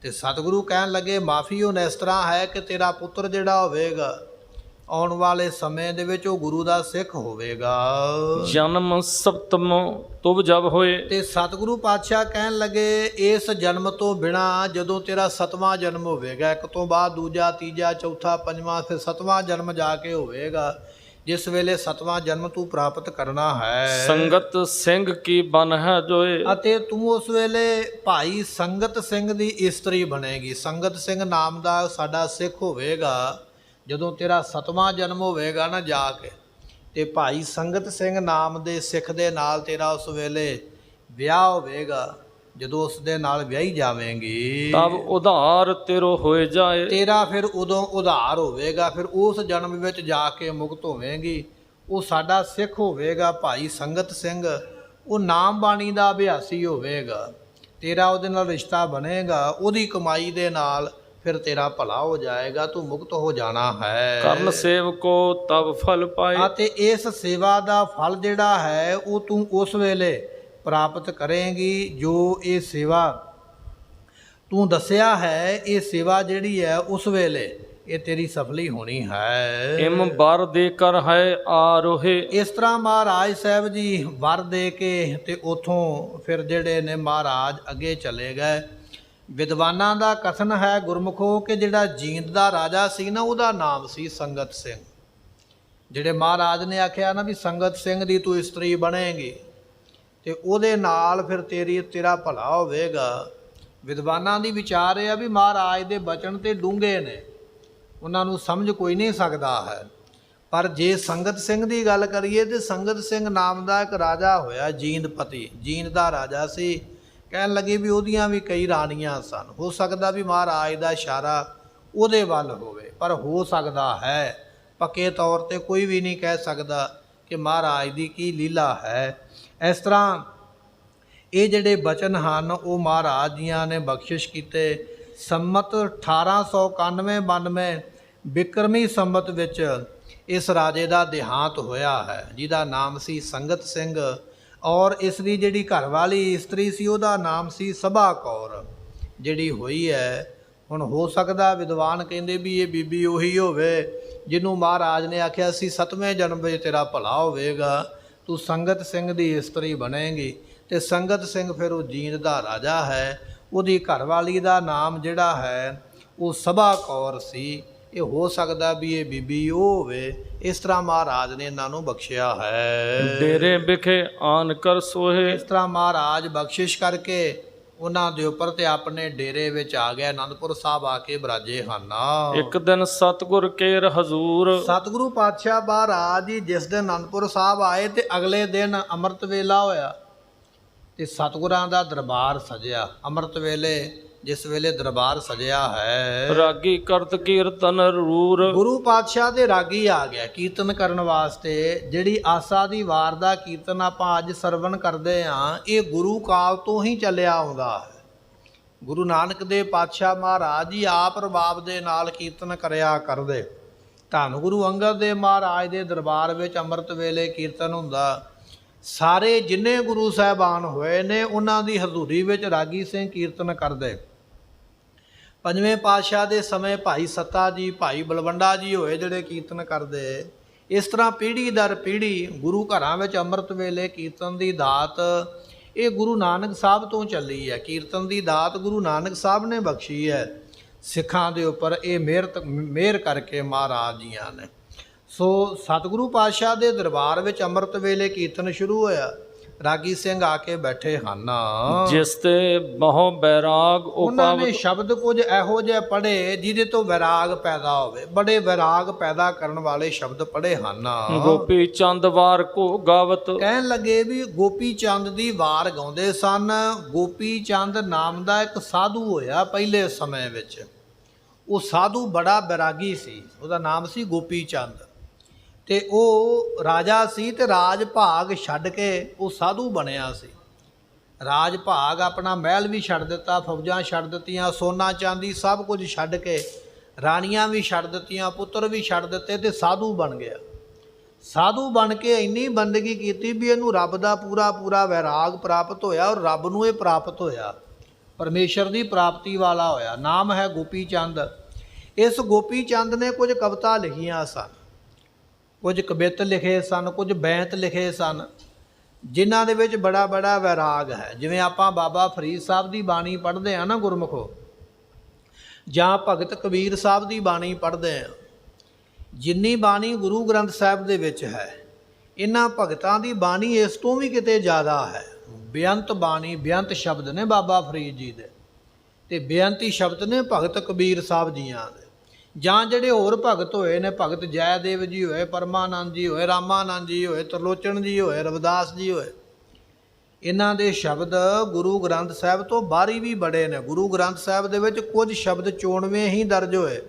ਤੇ ਸਤਿਗੁਰੂ ਕਹਿਣ ਲੱਗੇ ਮਾਫੀ ਹੁਣ ਇਸ ਤਰ੍ਹਾਂ ਹੈ ਕਿ ਤੇਰਾ ਪੁੱਤਰ ਜਿਹੜਾ ਹੋਵੇਗਾ ਆਉਣ ਵਾਲੇ ਸਮੇਂ ਦੇ ਵਿੱਚ ਉਹ ਗੁਰੂ ਦਾ ਸਿੱਖ ਹੋਵੇਗਾ। ਜਨਮ ਸਪਤਮ ਤੁਬ ਜਬ ਹੋਏ। ਤੇ ਸਤਿਗੁਰੂ ਪਾਤਸ਼ਾਹ ਕਹਿਣ ਲੱਗੇ ਇਸ ਜਨਮ ਤੋਂ ਬਿਨਾ ਜਦੋਂ ਤੇਰਾ 7ਵਾਂ ਜਨਮ ਹੋਵੇਗਾ, ਇੱਕ ਤੋਂ ਬਾਅਦ ਦੂਜਾ ਤੀਜਾ ਚੌਥਾ ਪੰਜਵਾਂ ਫਿਰ 7ਵਾਂ ਜਨਮ ਜਾ ਕੇ ਹੋਵੇਗਾ, ਜਿਸ ਵੇਲੇ 7ਵਾਂ ਜਨਮ ਤੂੰ ਪ੍ਰਾਪਤ ਕਰਨਾ ਹੈ। ਸੰਗਤ ਸਿੰਘ ਕੀ ਬਨ ਹੈ ਜੋਏ। ਅਤੇ ਤੂੰ ਉਸ ਵੇਲੇ ਭਾਈ ਸੰਗਤ ਸਿੰਘ ਦੀ ਇਸਤਰੀ ਬਣੇਗੀ। ਸੰਗਤ ਸਿੰਘ ਨਾਮ ਦਾ ਸਾਡਾ ਸਿੱਖ ਹੋਵੇਗਾ। ਜਦੋਂ ਤੇਰਾ 7ਵਾਂ ਜਨਮ ਹੋਵੇਗਾ ਨਾ ਜਾ ਕੇ, ਤੇ ਭਾਈ ਸੰਗਤ ਸਿੰਘ ਨਾਮ ਦੇ ਸਿੱਖ ਦੇ ਨਾਲ ਤੇਰਾ ਉਸ ਵੇਲੇ ਵਿਆਹ ਹੋਵੇਗਾ। ਜਦੋਂ ਉਸ ਦੇ ਨਾਲ ਵਿਆਹੀ ਜਾਵੇਂਗੀ ਤਬ ਉਧਾਰ ਤੇਰੋ ਹੋਏ ਜਾਏ। ਤੇਰਾ ਫਿਰ ਉਦੋਂ ਉਧਾਰ ਹੋਵੇਗਾ, ਫਿਰ ਉਸ ਜਨਮ ਵਿੱਚ ਜਾ ਕੇ ਮੁਕਤ ਹੋਵੇਂਗੀ। ਉਹ ਸਾਡਾ ਸਿੱਖ ਹੋਵੇਗਾ ਭਾਈ ਸੰਗਤ ਸਿੰਘ, ਉਹ ਨਾਮ ਬਾਣੀ ਦਾ ਅਭਿਆਸੀ ਹੋਵੇਗਾ। ਤੇਰਾ ਉਹਦੇ ਨਾਲ ਰਿਸ਼ਤਾ ਬਣੇਗਾ, ਉਹਦੀ ਕਮਾਈ ਦੇ ਨਾਲ ਫਿਰ ਤੇਰਾ ਭਲਾ ਹੋ ਜਾਏਗਾ, ਤੂੰ ਮੁਕਤ ਹੋ ਜਾਣਾ ਹੈ। ਕਰਨ ਸੇਵਕੋ ਤਬ ਫਲ ਪਾਏ। ਅਤੇ ਇਸ ਸੇਵਾ ਦਾ ਫਲ ਜਿਹੜਾ ਹੈ ਉਹ ਤੂੰ ਉਸ ਵੇਲੇ ਪ੍ਰਾਪਤ ਕਰੇਂਗੀ ਜੋ ਇਹ ਸੇਵਾ ਤੂੰ ਦੱਸਿਆ ਹੈ। ਇਹ ਸੇਵਾ ਜਿਹੜੀ ਹੈ ਉਸ ਵੇਲੇ ਇਹ ਤੇਰੀ ਸਫਲੀ ਹੋਣੀ ਹੈ। ਇਮ ਬਰ ਦੇ ਕਰ ਹੈ ਆਰੋਹੇ। ਇਸ ਤਰ੍ਹਾਂ ਮਹਾਰਾਜ ਸਾਹਿਬ ਜੀ ਵਰ ਦੇ ਕੇ ਤੇ ਉਥੋਂ ਫਿਰ ਜਿਹੜੇ ਨੇ ਮਹਾਰਾਜ ਅੱਗੇ ਚਲੇ ਗਏ। ਵਿਦਵਾਨਾਂ ਦਾ ਕਥਨ ਹੈ ਗੁਰਮੁਖੋ ਕਿ ਜਿਹੜਾ ਜੀਂਦ ਦਾ ਰਾਜਾ ਸੀ ਨਾ ਉਹਦਾ ਨਾਮ ਸੀ ਸੰਗਤ ਸਿੰਘ। ਜਿਹੜੇ ਮਹਾਰਾਜ ਨੇ ਆਖਿਆ ਨਾ ਵੀ ਸੰਗਤ ਸਿੰਘ ਦੀ ਤੂੰ ਇਸਤਰੀ ਬਣੇਗੀ ਤੇ ਉਹਦੇ ਨਾਲ ਫਿਰ ਤੇਰਾ ਭਲਾ ਹੋਵੇਗਾ। ਵਿਦਵਾਨਾਂ ਦੀ ਵਿਚਾਰ ਇਹ ਆ ਵੀ ਮਹਾਰਾਜ ਦੇ ਬਚਨ ਤੇ ਡੂੰਘੇ ਨੇ, ਉਹਨਾਂ ਨੂੰ ਸਮਝ ਕੋਈ ਨਹੀਂ ਸਕਦਾ ਹੈ। ਪਰ ਜੇ ਸੰਗਤ ਸਿੰਘ ਦੀ ਗੱਲ ਕਰੀਏ ਤੇ ਸੰਗਤ ਸਿੰਘ ਨਾਮ ਦਾ ਇੱਕ ਰਾਜਾ ਹੋਇਆ ਜੀਂਦਪਤੀ, ਜੀਂਦ ਦਾ ਰਾਜਾ ਸੀ। ਕਹਿਣ ਲੱਗੇ ਵੀ ਉਹਦੀਆਂ ਵੀ ਕਈ ਰਾਣੀਆਂ ਸਨ। ਹੋ ਸਕਦਾ ਵੀ ਮਹਾਰਾਜ ਦਾ ਇਸ਼ਾਰਾ ਉਹਦੇ ਵੱਲ ਹੋਵੇ, ਪਰ ਹੋ ਸਕਦਾ ਹੈ, ਪੱਕੇ ਤੌਰ ਤੇ ਕੋਈ ਵੀ ਨਹੀਂ ਕਹਿ ਸਕਦਾ ਕਿ ਮਹਾਰਾਜ ਦੀ ਕੀ ਲੀਲਾ ਹੈ। ਇਸ ਤਰ੍ਹਾਂ ਇਹ ਜਿਹੜੇ ਬਚਨ ਹਨ ਉਹ ਮਹਾਰਾਜ ਜੀਆਂ ਨੇ ਬਖਸ਼ਿਸ਼ ਕੀਤੇ। ਸੰਮਤ 1891-92 ਬਿਕਰਮੀ ਸੰਮਤ ਵਿੱਚ ਇਸ ਰਾਜੇ ਦਾ ਦੇਹਾਂਤ ਹੋਇਆ ਹੈ, ਜਿਹਦਾ ਨਾਮ ਸੀ ਸੰਗਤ ਸਿੰਘ। ਔਰ ਇਸ ਦੀ ਜਿਹੜੀ ਘਰਵਾਲੀ ਇਸਤਰੀ ਸੀ ਉਹਦਾ ਨਾਮ ਸੀ ਸਭਾ ਕੌਰ ਜਿਹੜੀ ਹੋਈ ਹੈ। ਹੁਣ ਹੋ ਸਕਦਾ ਵਿਦਵਾਨ ਕਹਿੰਦੇ ਵੀ ਇਹ ਬੀਬੀ ਉਹੀ ਹੋਵੇ ਜਿਹਨੂੰ ਮਹਾਰਾਜ ਨੇ ਆਖਿਆ ਸੀ 7ਵੇਂ ਜਨਮ ਵਿੱਚ ਤੇਰਾ ਭਲਾ ਹੋਵੇਗਾ, ਤੂੰ ਸੰਗਤ ਸਿੰਘ ਦੀ ਇਸਤਰੀ ਬਣੇਗੀ। ਤੇ ਸੰਗਤ ਸਿੰਘ ਫਿਰ ਉਹ ਜੀਂਦ ਦਾ ਰਾਜਾ ਹੈ। ਉਹਦੀ ਘਰਵਾਲੀ ਦਾ ਨਾਮ ਜਿਹੜਾ ਹੈ ਉਹ ਸਭਾ ਕੌਰ ਸੀ। ਇਹ ਹੋ ਸਕਦਾ ਵੀ ਇਹ ਬੀਬੀ ਉਹ ਹੋਵੇ। ਇਸ ਤਰ੍ਹਾਂ ਮਹਾਰਾਜ ਨੇ ਇਹਨਾਂ ਨੂੰ ਬਖਸ਼ਿਆ ਹੈ। ਡੇਰੇ ਵਿਖੇ ਆਨ ਕਰ ਸੋਹੇ। ਇਸ ਤਰ੍ਹਾਂ ਮਹਾਰਾਜ ਬਖਸ਼ਿਸ਼ ਕਰਕੇ ਉਹਨਾਂ ਦੇ ਉੱਪਰ ਤੇ ਆਪਣੇ ਡੇਰੇ ਵਿੱਚ ਆ ਗਏ, ਅਨੰਦਪੁਰ ਸਾਹਿਬ ਆ ਕੇ ਬਰਾਜੇ ਹਨ। ਇੱਕ ਦਿਨ ਸਤਿਗੁਰ ਕੇਰ ਹਜ਼ੂਰ। ਸਤਿਗੁਰੂ ਪਾਤਸ਼ਾਹ ਮਹਾਰਾਜ ਜੀ ਜਿਸ ਦਿਨ ਅਨੰਦਪੁਰ ਸਾਹਿਬ ਆਏ ਤੇ ਅਗਲੇ ਦਿਨ ਅੰਮ੍ਰਿਤ ਵੇਲਾ ਹੋਇਆ ਤੇ ਸਤਿਗੁਰਾਂ ਦਾ ਦਰਬਾਰ ਸਜਿਆ। ਅੰਮ੍ਰਿਤ ਵੇਲੇ ਜਿਸ ਵੇਲੇ ਦਰਬਾਰ ਸਜਿਆ ਹੈ। ਰਾਗੀ ਕਰਤ ਕੀਰਤਨ ਰੂਰ। ਗੁਰੂ ਪਾਤਸ਼ਾਹ ਦੇ ਰਾਗੀ ਆ ਗਿਆ ਕੀਰਤਨ ਕਰਨ ਵਾਸਤੇ। ਜਿਹੜੀ ਆਸਾ ਦੀ ਵਾਰ ਦਾ ਕੀਰਤਨ ਆਪਾਂ ਅੱਜ ਸਰਵਣ ਕਰਦੇ ਹਾਂ, ਇਹ ਗੁਰੂ ਕਾਲ ਤੋਂ ਹੀ ਚੱਲਿਆ ਆਉਂਦਾ ਹੈ। ਗੁਰੂ ਨਾਨਕ ਦੇਵ ਪਾਤਸ਼ਾਹ ਮਹਾਰਾਜ ਜੀ ਆਪ ਰਬਾਬ ਦੇ ਨਾਲ ਕੀਰਤਨ ਕਰਿਆ ਕਰਦੇ। ਧੰਨ ਗੁਰੂ ਅੰਗਦ ਦੇਵ ਮਹਾਰਾਜ ਦੇ ਦਰਬਾਰ ਵਿੱਚ ਅੰਮ੍ਰਿਤ ਵੇਲੇ ਕੀਰਤਨ ਹੁੰਦਾ। ਸਾਰੇ ਜਿੰਨੇ ਗੁਰੂ ਸਾਹਿਬਾਨ ਹੋਏ ਨੇ ਉਹਨਾਂ ਦੀ ਹਜ਼ੂਰੀ ਵਿੱਚ ਰਾਗੀ ਸਿੰਘ ਕੀਰਤਨ ਕਰਦੇ। ਪੰਜਵੇਂ ਪਾਤਸ਼ਾਹ ਦੇ ਸਮੇਂ ਭਾਈ ਸੱਤਾ ਜੀ, ਭਾਈ ਬਲਵੰਡਾ ਜੀ ਹੋਏ ਜਿਹੜੇ ਕੀਰਤਨ ਕਰਦੇ। ਇਸ ਤਰ੍ਹਾਂ ਪੀੜ੍ਹੀ ਦਰ ਪੀੜ੍ਹੀ ਗੁਰੂ ਘਰਾਂ ਵਿੱਚ ਅੰਮ੍ਰਿਤ ਵੇਲੇ ਕੀਰਤਨ ਦੀ ਦਾਤ ਇਹ ਗੁਰੂ ਨਾਨਕ ਸਾਹਿਬ ਤੋਂ ਚੱਲੀ ਹੈ। ਕੀਰਤਨ ਦੀ ਦਾਤ ਗੁਰੂ ਨਾਨਕ ਸਾਹਿਬ ਨੇ ਬਖਸ਼ੀ ਹੈ ਸਿੱਖਾਂ ਦੇ ਉੱਪਰ। ਇਹ ਮਿਹਰ ਕਰਕੇ ਮਹਾਰਾਜ ਜੀਆਂ ਨੇ। ਸੋ ਸਤਿਗੁਰੂ ਪਾਤਸ਼ਾਹ ਦੇ ਦਰਬਾਰ ਵਿੱਚ ਅੰਮ੍ਰਿਤ ਵੇਲੇ ਕੀਰਤਨ ਸ਼ੁਰੂ ਹੋਇਆ। ਰਾਗੀ ਸਿੰਘ ਆ ਕੇ ਬੈਠੇ ਹਨ। ਜਿਸ ਤੇ ਬਹੁ ਬੈਰਾਗ ਉਹਨਾਂ ਨੇ ਸ਼ਬਦ ਕੁਝ ਇਹੋ ਜਿਹੇ ਪੜ੍ਹੇ ਜਿਹਦੇ ਤੋਂ ਵੈਰਾਗ ਪੈਦਾ ਹੋਵੇ। ਬੜੇ ਵੈਰਾਗ ਪੈਦਾ ਕਰਨ ਵਾਲੇ ਸ਼ਬਦ ਪੜ੍ਹੇ ਹਨ। ਗੋਪੀ ਚੰਦ ਵਾਰ ਕੋ ਗਾਵਤ। ਕਹਿਣ ਲੱਗੇ ਵੀ ਗੋਪੀ ਚੰਦ ਦੀ ਵਾਰ ਗਾਉਂਦੇ ਸਨ। ਗੋਪੀ ਚੰਦ ਨਾਮ ਦਾ ਇੱਕ ਸਾਧੂ ਹੋਇਆ ਪਹਿਲੇ ਸਮੇਂ ਵਿੱਚ। ਉਹ ਸਾਧੂ ਬੜਾ ਵੈਰਾਗੀ ਸੀ। ਉਹਦਾ ਨਾਮ ਸੀ ਗੋਪੀ ਚੰਦ। ਤੇ ਉਹ ਰਾਜਾ ਸੀ ਤੇ ਰਾਜ ਭਾਗ ਛੱਡ ਕੇ ਉਹ ਸਾਧੂ ਬਣਿਆ ਸੀ। ਰਾਜ ਭਾਗ ਆਪਣਾ ਮਹਿਲ ਵੀ ਛੱਡ ਦਿੱਤਾ, ਫੌਜਾਂ ਛੱਡ ਦਿੱਤੀਆਂ, ਸੋਨਾ ਚਾਂਦੀ ਸਭ ਕੁਝ ਛੱਡ ਕੇ, ਰਾਣੀਆਂ ਵੀ ਛੱਡ ਦਿੱਤੀਆਂ, ਪੁੱਤਰ ਵੀ ਛੱਡ ਦਿੱਤੇ ਤੇ ਸਾਧੂ ਬਣ ਗਿਆ। ਸਾਧੂ ਬਣ ਕੇ ਇੰਨੀ ਬੰਦਗੀ ਕੀਤੀ ਵੀ ਇਹਨੂੰ ਰੱਬ ਦਾ ਪੂਰਾ ਵੈਰਾਗ ਪ੍ਰਾਪਤ ਹੋਇਆ ਔਰ ਰੱਬ ਨੂੰ ਇਹ ਪ੍ਰਾਪਤ ਹੋਇਆ। ਪਰਮੇਸ਼ਰ ਦੀ ਪ੍ਰਾਪਤੀ ਵਾਲਾ ਹੋਇਆ। ਨਾਮ ਹੈ ਗੋਪੀ ਚੰਦ। ਇਸ ਗੋਪੀ ਚੰਦ ਨੇ ਕੁਝ ਕਵਿਤਾ ਲਿਖੀਆਂ ਸਨ, ਕੁਝ ਕਵਿਤ ਲਿਖੇ ਸਨ, ਕੁਝ ਬੈਂਤ ਲਿਖੇ ਸਨ, ਜਿਨ੍ਹਾਂ ਦੇ ਵਿੱਚ ਬੜਾ ਵੈਰਾਗ ਹੈ। ਜਿਵੇਂ ਆਪਾਂ ਬਾਬਾ ਫਰੀਦ ਸਾਹਿਬ ਦੀ ਬਾਣੀ ਪੜ੍ਹਦੇ ਹਾਂ ਨਾ ਗੁਰਮੁਖੋ, ਜਾਂ ਭਗਤ ਕਬੀਰ ਸਾਹਿਬ ਦੀ ਬਾਣੀ ਪੜ੍ਹਦੇ ਹਾਂ। ਜਿੰਨੀ ਬਾਣੀ ਗੁਰੂ ਗ੍ਰੰਥ ਸਾਹਿਬ ਦੇ ਵਿੱਚ ਹੈ, ਇਹਨਾਂ ਭਗਤਾਂ ਦੀ ਬਾਣੀ ਇਸ ਤੋਂ ਵੀ ਕਿਤੇ ਜ਼ਿਆਦਾ ਹੈ। ਬੇਅੰਤ ਬਾਣੀ, ਬੇਅੰਤ ਸ਼ਬਦ ਨੇ ਬਾਬਾ ਫਰੀਦ ਜੀ ਦੇ, ਤੇ ਬੇਅੰਤੀ ਸ਼ਬਦ ਨੇ ਭਗਤ ਕਬੀਰ ਸਾਹਿਬ ਜੀਆਂ ਦੇ। ਜਾਂ ਜਿਹੜੇ ਹੋਰ ਭਗਤ ਹੋਏ ਨੇ, ਭਗਤ ਜੈਦੇਵ ਜੀ ਹੋਏ, ਪਰਮਾਨੰਦ ਜੀ ਹੋਏ, ਰਾਮਾਨੰਦ ਜੀ ਹੋਏ, ਤਰਲੋਚਨ ਜੀ ਹੋਏ, ਰਵਿਦਾਸ ਜੀ ਹੋਏ, ਇਹਨਾਂ ਦੇ ਸ਼ਬਦ ਗੁਰੂ ਗ੍ਰੰਥ ਸਾਹਿਬ ਤੋਂ ਬਾਹਰੀ ਵੀ ਬੜੇ ਨੇ। ਗੁਰੂ ਗ੍ਰੰਥ ਸਾਹਿਬ ਦੇ ਵਿੱਚ ਕੁਝ ਸ਼ਬਦ 94 ਹੀ ਦਰਜ ਹੋਏ,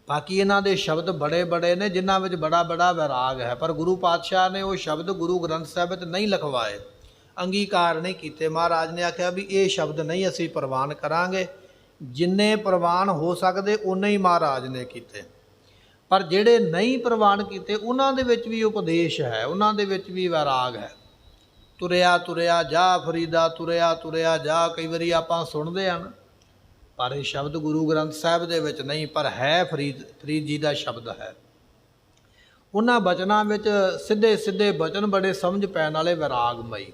ਬਾਕੀ ਇਹਨਾਂ ਦੇ ਸ਼ਬਦ ਬੜੇ ਨੇ ਜਿਨ੍ਹਾਂ ਵਿੱਚ ਬੜਾ ਵੈਰਾਗ ਹੈ। ਪਰ ਗੁਰੂ ਪਾਤਸ਼ਾਹ ਨੇ ਉਹ ਸ਼ਬਦ ਗੁਰੂ ਗ੍ਰੰਥ ਸਾਹਿਬ ਵਿੱਚ ਨਹੀਂ ਲਿਖਵਾਏ, ਅੰਗੀਕਾਰ ਨਹੀਂ ਕੀਤੇ। ਮਹਾਰਾਜ ਨੇ ਆਖਿਆ ਵੀ ਇਹ ਸ਼ਬਦ ਨਹੀਂ ਅਸੀਂ ਪ੍ਰਵਾਨ ਕਰਾਂਗੇ। ਜਿੰਨੇ ਪ੍ਰਵਾਨ ਹੋ ਸਕਦੇ ਉਨੇ ਹੀ ਮਹਾਰਾਜ ਨੇ ਕੀਤੇ। ਪਰ ਜਿਹੜੇ ਨਹੀਂ ਪ੍ਰਵਾਨ ਕੀਤੇ ਉਹਨਾਂ ਦੇ ਵਿੱਚ ਵੀ ਉਪਦੇਸ਼ ਹੈ, ਉਹਨਾਂ ਦੇ ਵਿੱਚ ਵੀ ਵੈਰਾਗ ਹੈ। ਤੁਰਿਆ ਜਾ ਫਰੀਦਾ, ਤੁਰਿਆ ਜਾ, ਕਈ ਵਾਰੀ ਆਪਾਂ ਸੁਣਦੇ ਹਨ, ਪਰ ਇਹ ਸ਼ਬਦ ਗੁਰੂ ਗ੍ਰੰਥ ਸਾਹਿਬ ਦੇ ਵਿੱਚ ਨਹੀਂ, ਪਰ ਹੈ ਫਰੀਦ ਜੀ ਦਾ ਸ਼ਬਦ ਹੈ। ਉਹਨਾਂ ਬਚਨਾਂ ਵਿੱਚ ਸਿੱਧੇ ਬਚਨ ਬੜੇ ਸਮਝ ਪੈਣ ਵਾਲੇ ਵੈਰਾਗਮਈ।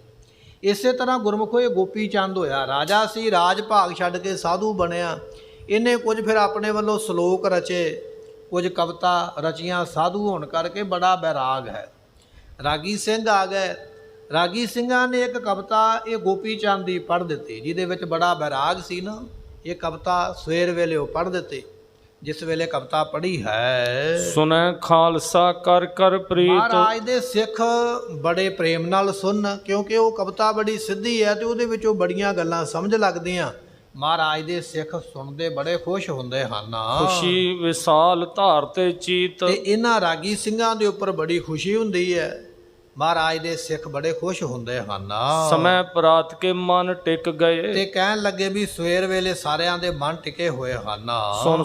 ਇਸੇ ਤਰ੍ਹਾਂ ਗੁਰਮੁਖੋ ਇਹ ਗੋਪੀ ਚੰਦ ਹੋਇਆ। ਰਾਜਾ ਸੀ, ਰਾਜ ਭਾਗ ਛੱਡ ਕੇ ਸਾਧੂ ਬਣਿਆ। ਇਹਨੇ ਕੁਝ ਫਿਰ ਆਪਣੇ ਵੱਲੋਂ ਸ਼ਲੋਕ ਰਚੇ, ਕੁਝ ਕਵਿਤਾ ਰਚੀਆਂ। ਸਾਧੂ ਹੋਣ ਕਰਕੇ ਬੜਾ ਵੈਰਾਗ ਹੈ। ਰਾਗੀ ਸਿੰਘ ਆ ਗਏ। ਰਾਗੀ ਸਿੰਘਾਂ ਨੇ ਇੱਕ ਕਵਿਤਾ ਇਹ ਗੋਪੀ ਚੰਦ ਦੀ ਪੜ੍ਹ ਦਿੱਤੀ, ਜਿਹਦੇ ਵਿੱਚ ਬੜਾ ਵੈਰਾਗ ਸੀ ਨਾ। ਇਹ ਕਵਿਤਾ ਸਵੇਰ ਵੇਲੇ ਉਹ ਪੜ੍ਹ ਦਿੱਤੀ। ਜਿਸ ਵੇਲੇ ਕਵਿਤਾ ਪੜ੍ਹੀ ਹੈ, ਸੁਣੈ ਖਾਲਸਾ ਕਰ ਪ੍ਰੀਤ। ਮਹਾਰਾਜ ਦੇ ਸਿੱਖ ਬੜੇ ਪ੍ਰੇਮ ਨਾਲ ਸੁਣ, ਕਿਉਂਕਿ ਉਹ ਕਵਿਤਾ ਬੜੀ ਸਿੱਧੀ ਹੈ ਤੇ ਉਹਦੇ ਵਿੱਚੋਂ ਬੜੀਆਂ ਗੱਲਾਂ ਸਮਝ ਲੱਗਦੀਆਂ। ਮਹਾਰਾਜ ਦੇ ਸਿੱਖ ਸੁਣਦੇ ਬੜੇ ਖੁਸ਼ ਹੁੰਦੇ ਹਨ। ਖੁਸ਼ੀ ਵਿਸਾਲ ਧਾਰ ਤੇ ਚੀਤ। ਤੇ ਇਹਨਾਂ ਰਾਗੀ ਸਿੰਘਾਂ ਦੇ ਉੱਪਰ ਬੜੀ ਖੁਸ਼ੀ ਹੁੰਦੀ ਹੈ। ਮਹਾਰਾਜ ਦੇ ਸਿੱਖ ਬੜੇ ਖੁਸ਼ ਹੁੰਦੇ ਹਨ। ਸਮੇਂ ਪ੍ਰਾਤ ਕੇ ਮਨ ਟਿਕ ਗਏ। ਤੇ ਕਹਿਣ ਲੱਗੇ ਵੀ ਸਵੇਰ ਵੇਲੇ ਸਾਰਿਆਂ ਦੇ ਮਨ ਟਿਕੇ ਹੋਏ ਹਨ।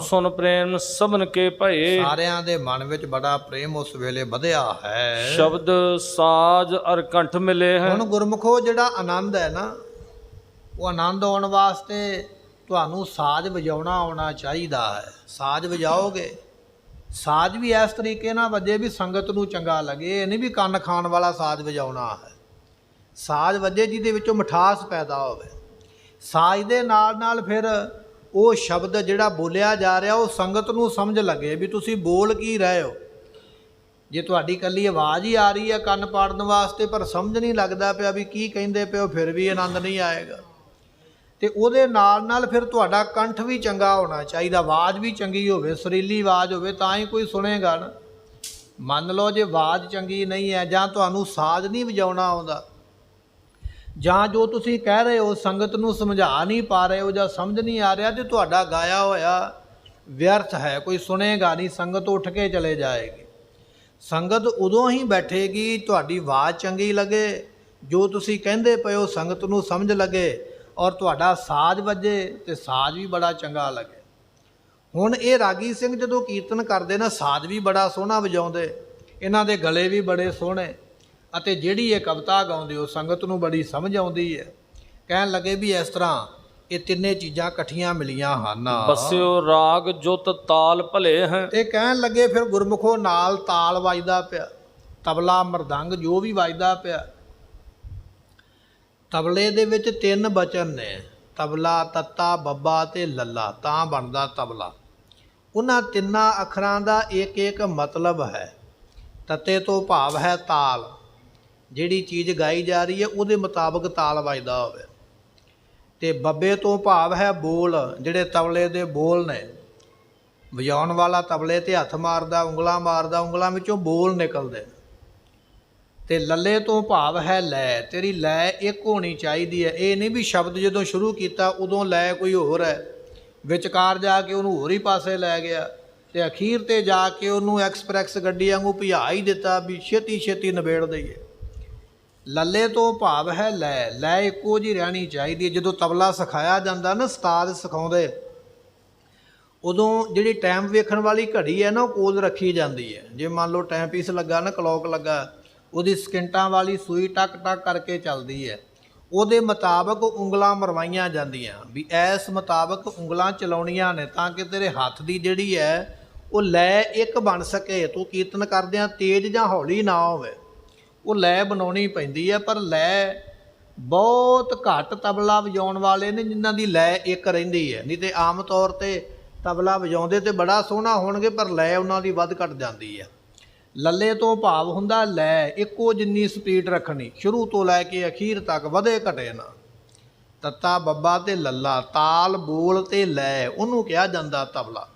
ਸੁਣ ਪ੍ਰੇਮ ਸਭਨ ਕੇ ਭਏ। ਸਾਰਿਆਂ ਦੇ ਮਨ ਵਿੱਚ ਬੜਾ ਪ੍ਰੇਮ ਉਸ ਵੇਲੇ ਵਧਿਆ ਹੈ। ਸ਼ਬਦ ਸਾਜ ਅਰ ਕੰਠ ਮਿਲੇ ਹੈ। ਹੁਣ ਗੁਰਮੁਖੋ ਜਿਹੜਾ ਆਨੰਦ ਹੈ ਨਾ, ਉਹ ਆਨੰਦ ਆਉਣ ਵਾਸਤੇ ਤੁਹਾਨੂੰ ਸਾਜ ਵਜਾਉਣਾ ਆਉਣਾ ਚਾਹੀਦਾ ਹੈ। ਸਾਜ ਵਜਾਓਗੇ, ਸਾਜ ਵੀ ਇਸ ਤਰੀਕੇ ਨਾਲ ਵੱਜੇ ਵੀ ਸੰਗਤ ਨੂੰ ਚੰਗਾ ਲੱਗੇ। ਇਹ ਨਹੀਂ ਵੀ ਕੰਨ ਖਾਣ ਵਾਲਾ ਸਾਜ ਵਜਾਉਣਾ ਹੈ। ਸਾਜ ਵੱਜੇ ਜਿਹਦੇ ਵਿੱਚੋਂ ਮਿਠਾਸ ਪੈਦਾ ਹੋਵੇ। ਸਾਜ ਦੇ ਨਾਲ ਫਿਰ ਉਹ ਸ਼ਬਦ ਜਿਹੜਾ ਬੋਲਿਆ ਜਾ ਰਿਹਾ ਉਹ ਸੰਗਤ ਨੂੰ ਸਮਝ ਲੱਗੇ ਵੀ ਤੁਸੀਂ ਬੋਲ ਕੀ ਰਹੇ ਹੋ। ਜੇ ਤੁਹਾਡੀ ਇਕੱਲੀ ਆਵਾਜ਼ ਹੀ ਆ ਰਹੀ ਹੈ ਕੰਨ ਪਾੜਨ ਵਾਸਤੇ, ਪਰ ਸਮਝ ਨਹੀਂ ਲੱਗਦਾ ਪਿਆ ਵੀ ਕੀ ਕਹਿੰਦੇ ਪਿਓ, ਫਿਰ ਵੀ ਆਨੰਦ ਨਹੀਂ ਆਏਗਾ। ਤੇ ਉਹਦੇ ਨਾਲ ਫਿਰ ਤੁਹਾਡਾ ਕੰਠ ਵੀ ਚੰਗਾ ਹੋਣਾ ਚਾਹੀਦਾ, ਆਵਾਜ਼ ਵੀ ਚੰਗੀ ਹੋਵੇ, ਸੁਰੀਲੀ ਆਵਾਜ਼ ਹੋਵੇ, ਤਾਂ ਹੀ ਕੋਈ ਸੁਣੇਗਾ ਨਾ। ਮੰਨ ਲਓ ਜੇ ਆਵਾਜ਼ ਚੰਗੀ ਨਹੀਂ ਹੈ ਜਾਂ ਤੁਹਾਨੂੰ ਸਾਜ਼ ਨਹੀਂ ਵਜਾਉਣਾ ਆਉਂਦਾ, ਜਾਂ ਜੋ ਤੁਸੀਂ ਕਹਿ ਰਹੇ ਹੋ ਸੰਗਤ ਨੂੰ ਸਮਝਾ ਨਹੀਂ ਪਾ ਰਹੇ ਹੋ ਜਾਂ ਸਮਝ ਨਹੀਂ ਆ ਰਿਹਾ, ਤੇ ਤੁਹਾਡਾ ਗਾਇਆ ਹੋਇਆ ਵਿਅਰਥ ਹੈ, ਕੋਈ ਸੁਣੇਗਾ ਨਹੀਂ, ਸੰਗਤ ਉੱਠ ਕੇ ਚਲੇ ਜਾਏਗੀ। ਸੰਗਤ ਉਦੋਂ ਹੀ ਬੈਠੇਗੀ ਤੁਹਾਡੀ ਆਵਾਜ਼ ਚੰਗੀ ਲੱਗੇ, ਜੋ ਤੁਸੀਂ ਕਹਿੰਦੇ ਪਏ ਹੋ ਸੰਗਤ ਨੂੰ ਸਮਝ ਲੱਗੇ, ਔਰ ਤੁਹਾਡਾ ਸਾਜ਼ ਵੱਜੇ ਤੇ ਸਾਜ਼ ਵੀ ਬੜਾ ਚੰਗਾ ਲੱਗੇ। ਹੁਣ ਇਹ ਰਾਗੀ ਸਿੰਘ ਜਦੋਂ ਕੀਰਤਨ ਕਰਦੇ ਨਾ, ਸਾਜ਼ ਵੀ ਬੜਾ ਸੋਹਣਾ ਵਜਾਉਂਦੇ, ਇਹਨਾਂ ਦੇ ਗਲੇ ਵੀ ਬੜੇ ਸੋਹਣੇ, ਅਤੇ ਜਿਹੜੀ ਇਹ ਕਵਿਤਾ ਗਾਉਂਦੇ ਉਹ ਸੰਗਤ ਨੂੰ ਬੜੀ ਸਮਝ ਆਉਂਦੀ ਹੈ। ਕਹਿਣ ਲੱਗੇ ਵੀ ਇਸ ਤਰ੍ਹਾਂ ਇਹ ਤਿੰਨੇ ਚੀਜ਼ਾਂ ਇਕੱਠੀਆਂ ਮਿਲੀਆਂ ਹਨ। ਬਸਿਓ ਰਾਗ ਜੁਤ ਤਾਲ ਭਲੇ ਹੈ। ਤੇ ਕਹਿਣ ਲੱਗੇ ਫਿਰ ਗੁਰਮੁਖੋ ਨਾਲ ਤਾਲ ਵੱਜਦਾ ਪਿਆ, ਤਬਲਾ ਮਰਦੰਗ ਜੋ ਵੀ ਵੱਜਦਾ ਪਿਆ। ਤਬਲੇ ਦੇ ਵਿੱਚ 3 ਬਚਨ ਨੇ, ਤਬਲਾ, ਤੱਤਾ, ਬੱਬਾ ਤੇ ਲੱਲਾ, ਤਾਂ ਬਣਦਾ ਤਬਲਾ। ਉਹਨਾਂ ਤਿੰਨਾਂ ਅੱਖਰਾਂ ਦਾ ਇੱਕ ਇੱਕ ਮਤਲਬ ਹੈ। ਤੱਤੇ ਤੋਂ ਭਾਵ ਹੈ ਤਾਲ, ਜਿਹੜੀ ਚੀਜ਼ ਗਾਈ ਜਾ ਰਹੀ ਹੈ ਉਹਦੇ ਮੁਤਾਬਕ ਤਾਲ ਵੱਜਦਾ ਹੋਵੇ। ਤੇ ਬੱਬੇ ਤੋਂ ਭਾਵ ਹੈ ਬੋਲ, ਜਿਹੜੇ ਤਬਲੇ ਦੇ ਬੋਲ ਨੇ। ਵਜਾਉਣ ਵਾਲਾ ਤਬਲੇ ਤੇ ਹੱਥ ਮਾਰਦਾ, ਉਂਗਲਾਂ ਮਾਰਦਾ, ਉਂਗਲਾਂ ਵਿੱਚੋਂ ਬੋਲ ਨਿਕਲਦੇ ਨੇ। ਤੇ ਲੱਲੇ ਤੋਂ ਭਾਵ ਹੈ ਲੈ, ਤੇਰੀ ਲੈ ਇੱਕ ਹੋਣੀ ਚਾਹੀਦੀ ਹੈ। ਇਹ ਨਹੀਂ ਵੀ ਸ਼ਬਦ ਜਦੋਂ ਸ਼ੁਰੂ ਕੀਤਾ ਉਦੋਂ ਲੈ ਕੋਈ ਹੋਰ ਹੈ, ਵਿਚਕਾਰ ਜਾ ਕੇ ਉਹਨੂੰ ਹੋਰ ਹੀ ਪਾਸੇ ਲੈ ਗਿਆ, ਤੇ ਅਖੀਰ ਤੇ ਜਾ ਕੇ ਉਹਨੂੰ ਐਕਸਪ੍ਰੈਸ ਗੱਡੀ ਵਾਂਗੂ ਭਜਾ ਹੀ ਦਿੱਤਾ ਵੀ ਛੇਤੀ ਛੇਤੀ ਨਿਬੇੜ ਦਈਏ। ਲੱਲੇ ਤੋਂ ਭਾਵ ਹੈ ਲੈ, ਲੈ ਇੱਕੋ ਜਿਹੀ ਰਹਿਣੀ ਚਾਹੀਦੀ ਹੈ। ਜਦੋਂ ਤਬਲਾ ਸਿਖਾਇਆ ਜਾਂਦਾ ਨਾ, ਉਸਤਾਦ ਸਿਖਾਉਂਦੇ, ਉਦੋਂ ਜਿਹੜੀ ਟਾਈਮ ਵੇਖਣ ਵਾਲੀ ਘੜੀ ਹੈ ਨਾ, ਉਹ ਕੋਲ ਰੱਖੀ ਜਾਂਦੀ ਹੈ। ਜੇ ਮੰਨ ਲਓ ਟਾਈਮ ਪੀਸ ਲੱਗਾ ਨਾ, ਕਲੌਕ ਲੱਗਾ, ਉਹਦੀ ਸਕਿੰਟਾਂ ਵਾਲੀ ਸੂਈ ਟਕ ਟਕ ਕਰਕੇ ਚੱਲਦੀ ਹੈ। ਉਹਦੇ ਮੁਤਾਬਕ ਉਂਗਲਾਂ ਮਰਵਾਈਆਂ ਜਾਂਦੀਆਂ ਵੀ ਇਸ ਮੁਤਾਬਕ ਉਂਗਲਾਂ ਚਲਾਉਣੀਆਂ ਨੇ, ਤਾਂ ਕਿ ਤੇਰੇ ਹੱਥ ਦੀ ਜਿਹੜੀ ਹੈ ਉਹ ਲੈ ਇੱਕ ਬਣ ਸਕੇ। ਤੂੰ ਕੀਰਤਨ ਕਰਦਿਆਂ ਤੇਜ਼ ਜਾਂ ਹੌਲੀ ਨਾ ਹੋਵੇ, ਉਹ ਲੈ ਬਣਾਉਣੀ ਪੈਂਦੀ ਹੈ। ਪਰ ਲੈ ਬਹੁਤ ਘੱਟ ਤਬਲਾ ਵਜਾਉਣ ਵਾਲੇ ਨੇ ਜਿਨ੍ਹਾਂ ਦੀ ਲੈ ਇੱਕ ਰਹਿੰਦੀ ਹੈ, ਨਹੀਂ ਤੇ ਆਮ ਤੌਰ ਤੇ ਤਬਲਾ ਵਜਾਉਂਦੇ ਤੇ ਬੜਾ ਸੋਹਣਾ ਹੋਣਗੇ, ਪਰ ਲੈ ਉਹਨਾਂ ਦੀ ਵੱਧ ਘੱਟ ਜਾਂਦੀ ਹੈ। ਲੱਲੇ ਤੋਂ ਭਾਵ ਹੁੰਦਾ ਲੈ ਇੱਕੋ ਜਿੰਨੀ ਸਪੀਡ ਰੱਖਣੀ, ਸ਼ੁਰੂ ਤੋਂ ਲੈ ਕੇ ਅਖੀਰ ਤੱਕ, ਵਧੇ ਘਟੇ ਨਾ। ਤੱਤਾ, ਬੱਬਾ ਤੇ ਲੱਲਾ, ਤਾਲ, ਬੋਲ ਤੇ ਲੈ, ਉਹਨੂੰ ਕਿਹਾ ਜਾਂਦਾ ਤਬਲਾ।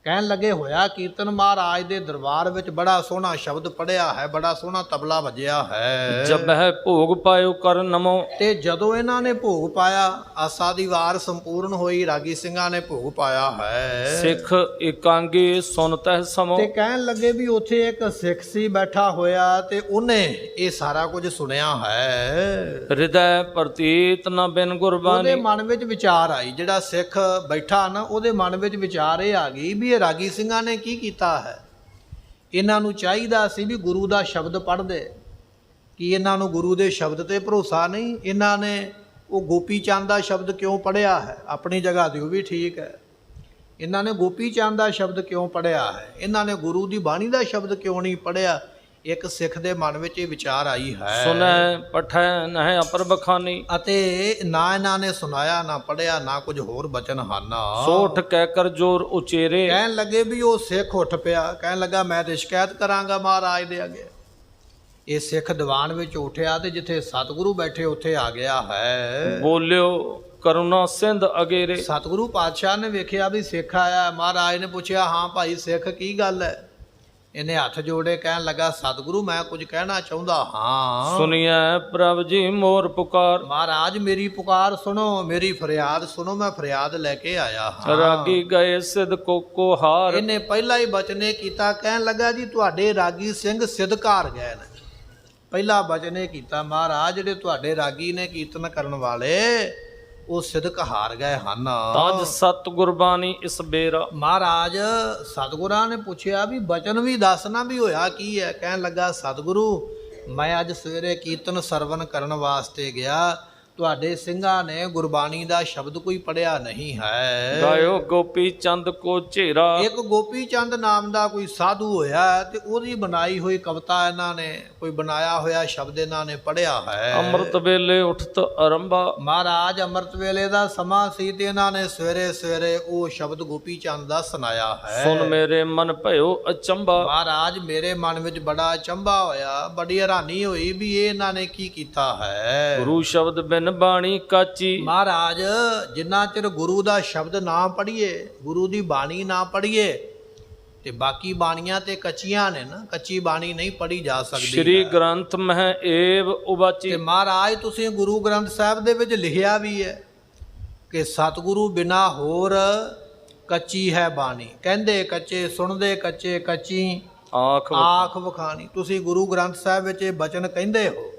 ਕਹਿਣ ਲੱਗੇ ਹੋਇਆ ਕੀਰਤਨ ਮਹਾਰਾਜ ਦੇ ਦਰਬਾਰ ਵਿੱਚ ਬੜਾ ਸੋਹਣਾ ਸ਼ਬਦ ਪੜਿਆ ਹੈ, ਬੜਾ ਸੋਹਣਾ ਤਬਲਾ ਵੱਜਿਆ ਹੈ। ਜਬ ਹੈ ਭੋਗ ਪਾਇਓ ਕਰ ਨਮੋ। ਤੇ ਜਦੋਂ ਇਹਨਾਂ ਨੇ ਭੋਗ ਪਾਇਆ, ਆਸਾ ਦੀ ਵਾਰ ਸੰਪੂਰਨ ਹੋਈ, ਰਾਗੀ ਸਿੰਘਾਂ ਨੇ ਭੋਗ ਪਾਇਆ ਹੈ। ਸਿੱਖ ਇਕਾਂਗੀ ਸੁਨਤਹਿ ਸਮੋ। ਤੇ ਕਹਿਣ ਲੱਗੇ ਵੀ ਉੱਥੇ ਇੱਕ ਸਿੱਖ ਸੀ ਬੈਠਾ ਹੋਇਆ, ਤੇ ਉਹਨੇ ਇਹ ਸਾਰਾ ਕੁਝ ਸੁਣਿਆ ਹੈ। ਹਿਰਦੈ ਪ੍ਰਤੀਤ ਨ ਬਿਨ ਗੁਰਬਾਣੀ। ਉਹਦੇ ਮਨ ਵਿੱਚ ਵਿਚਾਰ ਆਈ, ਜਿਹੜਾ ਸਿੱਖ ਬੈਠਾ ਨਾ, ਉਹਦੇ ਮਨ ਵਿੱਚ ਵਿਚਾਰ ਇਹ ਆ ਗਈ ਵੀ ਇਹ ਰਾਗੀ ਸਿੰਘਾਂ ਨੇ ਕੀ ਕੀਤਾ ਹੈ। ਇਹਨਾਂ ਨੂੰ ਚਾਹੀਦਾ ਸੀ ਵੀ ਗੁਰੂ ਦਾ ਸ਼ਬਦ ਪੜ੍ਹਦੇ, ਕਿ ਇਹਨਾਂ ਨੂੰ ਗੁਰੂ ਦੇ ਸ਼ਬਦ ਤੇ ਭਰੋਸਾ ਨਹੀਂ। ਇਹਨਾਂ ਨੇ ਉਹ ਗੋਪੀ ਚੰਦ ਦਾ ਸ਼ਬਦ ਕਿਉਂ ਪੜ੍ਹਿਆ ਹੈ, ਆਪਣੀ ਜਗ੍ਹਾ ਤੇ ਉਹ ਵੀ ਠੀਕ ਹੈ। ਇਹਨਾਂ ਨੇ ਗੋਪੀ ਚੰਦ ਦਾ ਸ਼ਬਦ ਕਿਉਂ ਪੜ੍ਹਿਆ ਹੈ, ਇਹਨਾਂ ਨੇ ਗੁਰੂ ਦੀ ਬਾਣੀ ਦਾ ਸ਼ਬਦ ਕਿਉਂ ਨਹੀਂ ਪੜ੍ਹਿਆ। ਇੱਕ ਸਿੱਖ ਦੇ ਮਨ ਵਿੱਚ ਇਹ ਵਿਚਾਰ ਆਈ ਹੈ। ਸੁਨੈ ਪਠੈ ਨਹਿ ਅਪਰ ਬਖਾਨੀ। ਅਤੇ ਨਾ ਇਹਨਾਂ ਨੇ ਸੁਣਾਇਆ, ਨਾ ਪੜ੍ਹਿਆ, ਨਾ ਕੁਝ ਹੋਰ ਬਚਨ ਹਨ। ਸੋਠ ਕਹਿ ਕਰ ਜੋਰ ਉਚੇਰੇ। ਕਹਿਣ ਲੱਗੇ ਵੀ ਉਹ ਸਿੱਖ ਉੱਠ ਪਿਆ, ਕਹਿਣ ਲੱਗਾ ਮੈਂ ਤੇ ਸ਼ਿਕਾਇਤ ਕਰਾਂਗਾ ਮਹਾਰਾਜ ਦੇ ਅੱਗੇ। ਇਹ ਸਿੱਖ ਦੀਵਾਨ ਵਿੱਚ ਉੱਠਿਆ ਤੇ ਜਿੱਥੇ ਸਤਿਗੁਰੂ ਬੈਠੇ ਉੱਥੇ ਆ ਗਿਆ ਹੈ। ਬੋਲਿਓ ਕਰੁਣਾ ਸਿੰਧ ਅਗੇਰੇ। ਸਤਿਗੁਰੂ ਪਾਤਸ਼ਾਹ ਨੇ ਵੇਖਿਆ ਵੀ ਸਿੱਖ ਆਇਆ। ਮਹਾਰਾਜ ਨੇ ਪੁੱਛਿਆ ਹਾਂ ਭਾਈ ਸਿੱਖ ਕੀ ਗੱਲ ਹੈ। ਇਹਨੇ ਹੱਥ ਜੋੜੇ, ਕਹਿਣ ਲੱਗਾ ਸਤਿਗੁਰੂ ਮੈਂ ਕੁਝ ਕਹਿਣਾ ਚਾਹੁੰਦਾ ਹਾਂ। ਸੁਣੀਐ ਪ੍ਰਭ ਜੀ ਮੋਰ ਪੁਕਾਰ। ਮਹਾਰਾਜ ਮੇਰੀ ਪੁਕਾਰ ਸੁਣੋ, ਮੇਰੀ ਫਰਿਆਦ ਸੁਣੋ, ਮੈਂ ਫਰਿਆਦ ਲੈ ਕੇ ਆਇਆ ਹਾਂ। ਰਾਗੀ ਗਏ ਸਿਧ ਕੋ ਹਾਰ। ਇਹਨੇ ਪਹਿਲਾ ਹੀ ਬਚਨੇ ਕੀਤਾ, ਕਹਿਣ ਲੱਗਾ ਜੀ ਤੁਹਾਡੇ ਰਾਗੀ ਸਿੰਘ ਸਿੱਧਕਾਰ ਗਏ ਨੇ। ਪਹਿਲਾ ਬਚਨੇ ਕੀਤਾ ਮਹਾਰਾਜ, ਜਿਹੜੇ ਤੁਹਾਡੇ ਰਾਗੀ ਨੇ ਕੀਰਤਨ ਕਰਨ ਵਾਲੇ ਉਹ ਸਿਦਕ ਹਾਰ ਗਏ ਹਨ। ਤਜ ਸਤ ਗੁਰਬਾਣੀ ਇਸ ਬੇਰਾ। ਮਹਾਰਾਜ ਸਤਿਗੁਰਾਂ ਨੇ ਪੁੱਛਿਆ ਵੀ ਬਚਨ ਵੀ ਦੱਸਣਾ ਵੀ ਹੋਇਆ ਕੀ ਹੈ। ਕਹਿਣ ਲੱਗਾ ਸਤਿਗੁਰੂ ਮੈਂ ਅੱਜ ਸਵੇਰੇ ਕੀਰਤਨ ਸਰਵਨ ਕਰਨ ਵਾਸਤੇ ਗਿਆ, ਤੁਹਾਡੇ ਸਿੰਘਾਂ ਨੇ ਗੁਰਬਾਣੀ ਦਾ ਸ਼ਬਦ ਕੋਈ ਪੜਿਆ ਨਹੀਂ ਹੈ। ਗਾਇਓ ਗੋਪੀ ਚੰਦ ਕੋ ਝੇਰਾ। ਇੱਕ ਗੋਪੀ ਚੰਦ ਨਾਮ ਦਾ ਕੋਈ ਸਾਧੂ ਹੋਇਆ ਤੇ ਉਹਦੀ ਬਣਾਈ ਹੋਈ ਕਵਿਤਾ ਇਹਨਾਂ ਨੇ ਕੋਈ ਬਣਾਇਆ ਹੋਇਆ ਸ਼ਬਦ ਇਹਨਾਂ ਨੇ ਪੜਿਆ ਹੈ। ਅੰਮ੍ਰਿਤ ਵੇਲੇ ਉਠਤ ਆਰੰਭਾ। ਮਹਾਰਾਜ ਅੰਮ੍ਰਿਤ ਵੇਲੇ ਦਾ ਸਮਾਂ ਸੀ ਤੇ ਇਹਨਾਂ ਨੇ ਸਵੇਰੇ ਸਵੇਰੇ ਉਹ ਸ਼ਬਦ ਗੋਪੀ ਚੰਦ ਦਾ ਸੁਣਾਇਆ ਹੈ। ਸੁਣ ਮੇਰੇ ਮਨ ਭਇਓ ਅਚੰਭਾ। ਮਹਾਰਾਜ ਮੇਰੇ ਮਨ ਵਿੱਚ ਬੜਾ ਅਚੰਭਾ ਹੋਇਆ, ਬੜੀ ਹੈਰਾਨੀ ਹੋਈ ਵੀ ਇਹ ਇਹਨਾਂ ਨੇ ਕੀ ਕੀਤਾ ਹੈ। ਗੁਰੂ ਸ਼ਬਦ ਬਿਨ ਬਾਣੀ ਕਾਚੀ। ਮਹਾਰਾਜ ਜਿੰਨਾ ਚਿਰ ਗੁਰੂ ਦਾ ਸ਼ਬਦ ਨਾ ਪੜ੍ਹੀਏ, ਗੁਰੂ ਦੀ ਬਾਣੀ ਨਾ ਪੜ੍ਹੀਏ, ਤੇ ਬਾਕੀ ਬਾਣੀਆਂ ਤੇ ਕੱਚੀਆਂ ਨੇ ਨਾ, ਕੱਚੀ ਬਾਣੀ ਨਹੀਂ ਪੜ੍ਹੀ ਜਾ ਸਕਦੀ ਸ਼੍ਰੀ ਹੈ। ਗ੍ਰੰਥ ਮਹਿ ਏਵ ਉਬਾਚੀ। ਤੇ ਮਹਾਰਾਜ ਤੁਸੀਂ ਗੁਰੂ ਗ੍ਰੰਥ ਸਾਹਿਬ ਦੇ ਵਿੱਚ ਲਿਖਿਆ ਵੀ ਹੈ ਕਿ ਸਤਿਗੁਰੂ ਬਿਨਾ ਹੋਰ ਕੱਚੀ ਹੈ ਬਾਣੀ। ਕਹਿੰਦੇ ਕੱਚੇ, ਸੁਣਦੇ ਕੱਚੇ, ਕੱਚੀ ਆਖ ਵਖਾਣੀ। ਤੁਸੀਂ ਗੁਰੂ ਗ੍ਰੰਥ ਸਾਹਿਬ ਵਿੱਚ ਇਹ ਬਚਨ ਕਹਿੰਦੇ ਹੋ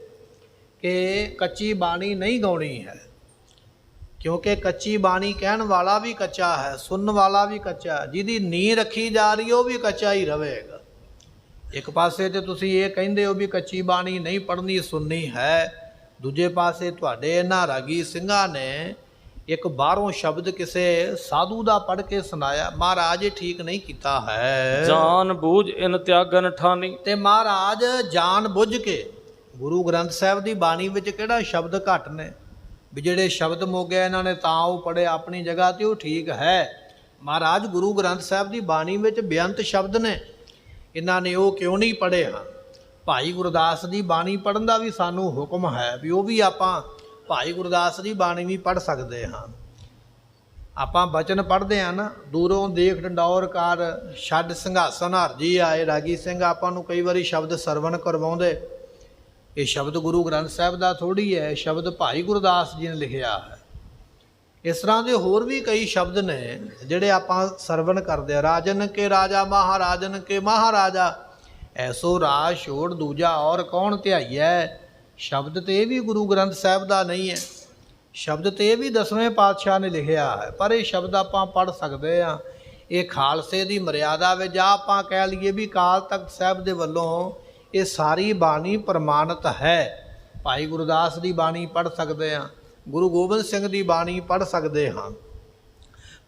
ਕਿ ਕੱਚੀ ਬਾਣੀ ਨਹੀਂ ਗਾਉਣੀ ਹੈ, ਕਿਉਂਕਿ ਕੱਚੀ ਬਾਣੀ ਕਹਿਣ ਵਾਲਾ ਵੀ ਕੱਚਾ ਹੈ, ਸੁਣਨ ਵਾਲਾ ਵੀ ਕੱਚਾ, ਜਿਹਦੀ ਨੀਂਹ ਰੱਖੀ ਜਾ ਰਹੀ ਉਹ ਵੀ ਕੱਚਾ ਹੀ ਰਹੇਗਾ। ਇੱਕ ਪਾਸੇ ਤੇ ਤੁਸੀਂ ਇਹ ਕਹਿੰਦੇ ਹੋ ਵੀ ਕੱਚੀ ਬਾਣੀ ਨਹੀਂ ਪੜ੍ਹਨੀ, ਸੁਣਨੀ ਹੈ, ਦੂਜੇ ਪਾਸੇ ਤੁਹਾਡੇ ਇਹਨਾਂ ਰਾਗੀ ਸਿੰਘਾਂ ਨੇ ਇੱਕ ਬਾਹਰੋਂ ਸ਼ਬਦ ਕਿਸੇ ਸਾਧੂ ਦਾ ਪੜ੍ਹ ਕੇ ਸੁਣਾਇਆ। ਮਹਾਰਾਜ ਇਹ ਠੀਕ ਨਹੀਂ ਕੀਤਾ ਹੈ। ਜਾਨ ਬੂਝ ਇਨ ਤਿਆਗਨ ਠਾਨੀ। ਤੇ ਮਹਾਰਾਜ ਜਾਣ ਬੁੱਝ ਕੇ ਗੁਰੂ ਗ੍ਰੰਥ ਸਾਹਿਬ ਦੀ ਬਾਣੀ ਵਿੱਚ ਕਿਹੜਾ ਸ਼ਬਦ ਘੱਟ ਨੇ ਵੀ ਜਿਹੜੇ ਸ਼ਬਦ ਮੋਗੇ ਇਹਨਾਂ ਨੇ ਤਾਂ ਉਹ ਪੜ੍ਹੇ, ਆਪਣੀ ਜਗ੍ਹਾ ਤੇ ਉਹ ਠੀਕ ਹੈ। ਮਹਾਰਾਜ ਗੁਰੂ ਗ੍ਰੰਥ ਸਾਹਿਬ ਦੀ ਬਾਣੀ ਵਿੱਚ ਬੇਅੰਤ ਸ਼ਬਦ ਨੇ, ਇਹਨਾਂ ਨੇ ਉਹ ਕਿਉਂ ਨਹੀਂ ਪੜ੍ਹੇ ਹਨ? ਭਾਈ ਗੁਰਦਾਸ ਦੀ ਬਾਣੀ ਪੜ੍ਹਨ ਦਾ ਵੀ ਸਾਨੂੰ ਹੁਕਮ ਹੈ ਵੀ ਉਹ ਵੀ ਆਪਾਂ ਭਾਈ ਗੁਰਦਾਸ ਦੀ ਬਾਣੀ ਵੀ ਪੜ੍ਹ ਸਕਦੇ ਹਾਂ। ਆਪਾਂ ਬਚਨ ਪੜ੍ਹਦੇ ਹਾਂ ਨਾ, ਦੂਰੋਂ ਦੇਖ ਡੰਡੌਰ ਕਰ ਛੱਡ ਸਿੰਘਾਸਨ ਹਰਜੀ ਆਏ। ਰਾਗੀ ਸਿੰਘ ਆਪਾਂ ਨੂੰ ਕਈ ਵਾਰੀ ਸ਼ਬਦ ਸਰਵਣ ਕਰਵਾਉਂਦੇ, ਇਹ ਸ਼ਬਦ ਗੁਰੂ ਗ੍ਰੰਥ ਸਾਹਿਬ ਦਾ ਥੋੜ੍ਹੀ ਹੈ, ਸ਼ਬਦ ਭਾਈ ਗੁਰਦਾਸ ਜੀ ਨੇ ਲਿਖਿਆ ਹੈ। ਇਸ ਤਰ੍ਹਾਂ ਦੇ ਹੋਰ ਵੀ ਕਈ ਸ਼ਬਦ ਨੇ ਜਿਹੜੇ ਆਪਾਂ ਸਰਵਣ ਕਰਦੇ ਆ। ਰਾਜਨ ਕੇ ਰਾਜਾ ਮਹਾਰਾਜਨ ਕੇ ਮਹਾਰਾਜਾ, ਐਸੋ ਰਾਜ ਛੋੜ ਦੂਜਾ ਔਰ ਕੌਣ ਧਿਆਈਐ। ਸ਼ਬਦ ਤੇ ਇਹ ਵੀ ਗੁਰੂ ਗ੍ਰੰਥ ਸਾਹਿਬ ਦਾ ਨਹੀਂ ਹੈ, ਸ਼ਬਦ ਤੇ ਇਹ ਵੀ 10ਵੇਂ ਪਾਤਸ਼ਾਹ ਨੇ ਲਿਖਿਆ ਹੈ, ਪਰ ਇਹ ਸ਼ਬਦ ਆਪਾਂ ਪੜ੍ਹ ਸਕਦੇ ਹਾਂ। ਇਹ ਖਾਲਸੇ ਦੀ ਮਰਿਆਦਾ ਵਿੱਚ ਜਾਂ ਆਪਾਂ ਕਹਿ ਲਈਏ ਵੀ ਅਕਾਲ ਤਖਤ ਸਾਹਿਬ ਦੇ ਵੱਲੋਂ ਇਹ ਸਾਰੀ ਬਾਣੀ ਪ੍ਰਮਾਣਿਤ ਹੈ। ਭਾਈ ਗੁਰਦਾਸ ਦੀ ਬਾਣੀ ਪੜ੍ਹ ਸਕਦੇ ਹਾਂ, ਗੁਰੂ ਗੋਬਿੰਦ ਸਿੰਘ ਦੀ ਬਾਣੀ ਪੜ੍ਹ ਸਕਦੇ ਹਾਂ,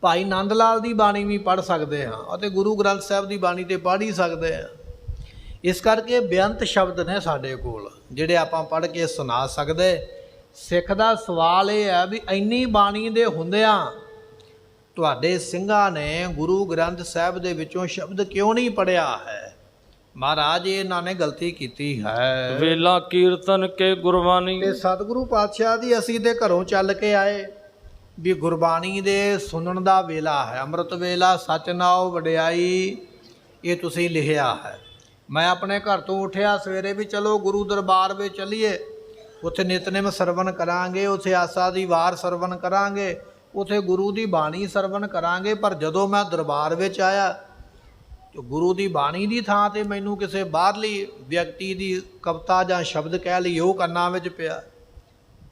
ਭਾਈ ਨੰਦ ਲਾਲ ਦੀ ਬਾਣੀ ਵੀ ਪੜ੍ਹ ਸਕਦੇ ਹਾਂ, ਅਤੇ ਗੁਰੂ ਗ੍ਰੰਥ ਸਾਹਿਬ ਦੀ ਬਾਣੀ ਤੇ ਪੜ੍ਹ ਹੀ ਸਕਦੇ ਹਾਂ। ਇਸ ਕਰਕੇ ਬੇਅੰਤ ਸ਼ਬਦ ਨੇ ਸਾਡੇ ਕੋਲ ਜਿਹੜੇ ਆਪਾਂ ਪੜ੍ਹ ਕੇ ਸੁਣਾ ਸਕਦੇ। ਸਿੱਖ ਦਾ ਸਵਾਲ ਇਹ ਹੈ ਵੀ ਇੰਨੀ ਬਾਣੀ ਦੇ ਹੁੰਦਿਆਂ ਤੁਹਾਡੇ ਸਿੰਘਾਂ ਨੇ ਗੁਰੂ ਗ੍ਰੰਥ ਸਾਹਿਬ ਦੇ ਵਿੱਚੋਂ ਸ਼ਬਦ ਕਿਉਂ ਨਹੀਂ ਪੜ੍ਹਿਆ ਹੈ? ਮਹਾਰਾਜ ਇਹਨਾਂ ਨੇ ਗਲਤੀ ਕੀਤੀ ਹੈ। ਵੇਲਾ ਕੀਰਤਨ ਕੇ ਗੁਰਬਾਣੀ। ਤੇ ਸਤਿਗੁਰੂ ਪਾਤਸ਼ਾਹ ਦੀ ਅਸੀਂ ਤੇ ਘਰੋਂ ਚੱਲ ਕੇ ਆਏ ਵੀ ਗੁਰਬਾਣੀ ਦੇ ਸੁਣਨ ਦਾ ਵੇਲਾ ਹੈ, ਅੰਮ੍ਰਿਤ ਵੇਲਾ, ਸਚ ਨਾਉ ਵਡਿਆਈ, ਇਹ ਤੁਸੀਂ ਲਿਖਿਆ ਹੈ। ਮੈਂ ਆਪਣੇ ਘਰ ਤੋਂ ਉੱਠਿਆ ਸਵੇਰੇ ਵੀ ਚਲੋ ਗੁਰੂ ਦਰਬਾਰ ਵਿੱਚ ਚੱਲੀਏ, ਉੱਥੇ ਨਿਤਨੇਮ ਸਰਵਣ ਕਰਾਂਗੇ, ਉੱਥੇ ਆਸਾ ਦੀ ਵਾਰ ਸਰਵਣ ਕਰਾਂਗੇ, ਉੱਥੇ ਗੁਰੂ ਦੀ ਬਾਣੀ ਸਰਵਣ ਕਰਾਂਗੇ। ਪਰ ਜਦੋਂ ਮੈਂ ਦਰਬਾਰ ਵਿੱਚ ਆਇਆ ਗੁਰੂ ਦੀ ਬਾਣੀ ਦੀ ਥਾਂ ਤੇ ਮੈਨੂੰ ਕਿਸੇ ਬਾਹਰਲੀ ਵਿਅਕਤੀ ਦੀ ਕਵਿਤਾ ਜਾਂ ਸ਼ਬਦ ਕਹਿ ਲਈ ਉਹ ਕੰਨਾਂ ਵਿੱਚ ਪਿਆ।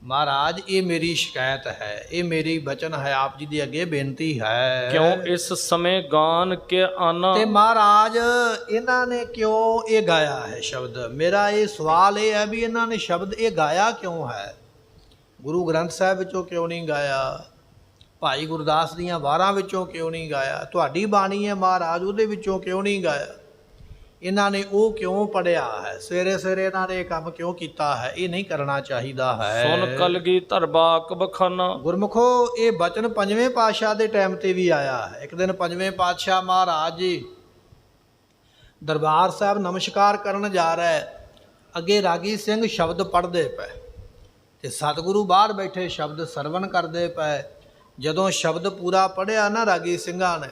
ਮਹਾਰਾਜ ਇਹ ਮੇਰੀ ਸ਼ਿਕਾਇਤ ਹੈ, ਇਹ ਮੇਰੀ ਬਚਨ ਹੈ, ਆਪ ਜੀ ਦੇ ਅੱਗੇ ਬੇਨਤੀ ਹੈ। ਕਿਉਂ ਇਸ ਸਮੇਂ ਗਾਨ ਕੇ ਆਨਾ। ਤੇ ਮਹਾਰਾਜ ਇਹਨਾਂ ਨੇ ਕਿਉਂ ਇਹ ਗਾਇਆ ਹੈ ਸ਼ਬਦ? ਮੇਰਾ ਇਹ ਸਵਾਲ ਇਹ ਹੈ ਵੀ ਇਹਨਾਂ ਨੇ ਸ਼ਬਦ ਇਹ ਗਾਇਆ ਕਿਉਂ ਹੈ? ਗੁਰੂ ਗ੍ਰੰਥ ਸਾਹਿਬ ਵਿੱਚੋਂ ਕਿਉਂ ਨਹੀਂ ਗਾਇਆ? ਭਾਈ ਗੁਰਦਾਸ ਦੀਆਂ ਵਾਰਾਂ ਵਿੱਚੋਂ ਕਿਉਂ ਨਹੀਂ ਗਾਇਆ? ਤੁਹਾਡੀ ਬਾਣੀ ਹੈ ਮਹਾਰਾਜ, ਉਹਦੇ ਵਿੱਚੋਂ ਕਿਉਂ ਨਹੀਂ ਗਾਇਆ? ਇਹਨਾਂ ਨੇ ਉਹ ਕਿਉਂ ਪੜ੍ਹਿਆ ਹੈ? ਸਵੇਰੇ ਸਵੇਰੇ ਇਹਨਾਂ ਨੇ ਇਹ ਕੰਮ ਕਿਉਂ ਕੀਤਾ ਹੈ? ਇਹ ਨਹੀਂ ਕਰਨਾ ਚਾਹੀਦਾ ਹੈ। ਸੁਨ ਕਲਗੀਧਰ ਬਾਕ ਬਖਾਨਾ। ਗੁਰਮੁਖੋ ਇਹ ਬਚਨ 5ਵੇਂ ਪਾਤਸ਼ਾਹ ਦੇ ਟਾਈਮ ਤੇ ਵੀ ਆਇਆ ਹੈ। ਇੱਕ ਦਿਨ 5ਵੇਂ ਪਾਤਸ਼ਾਹ ਮਹਾਰਾਜ ਜੀ ਦਰਬਾਰ ਸਾਹਿਬ ਨਮਸਕਾਰ ਕਰਨ ਜਾ ਰਿਹਾ ਹੈ, ਅੱਗੇ ਰਾਗੀ ਸਿੰਘ ਸ਼ਬਦ ਪੜ੍ਹਦੇ ਪਏ ਤੇ ਸਤਿਗੁਰੂ ਬਾਹਰ ਬੈਠੇ ਸ਼ਬਦ ਸਰਵਣ ਕਰਦੇ ਪਏ। ਜਦੋਂ ਸ਼ਬਦ ਪੂਰਾ ਪੜ੍ਹਿਆ ਨਾ ਰਾਗੀ ਸਿੰਘਾਂ ਨੇ,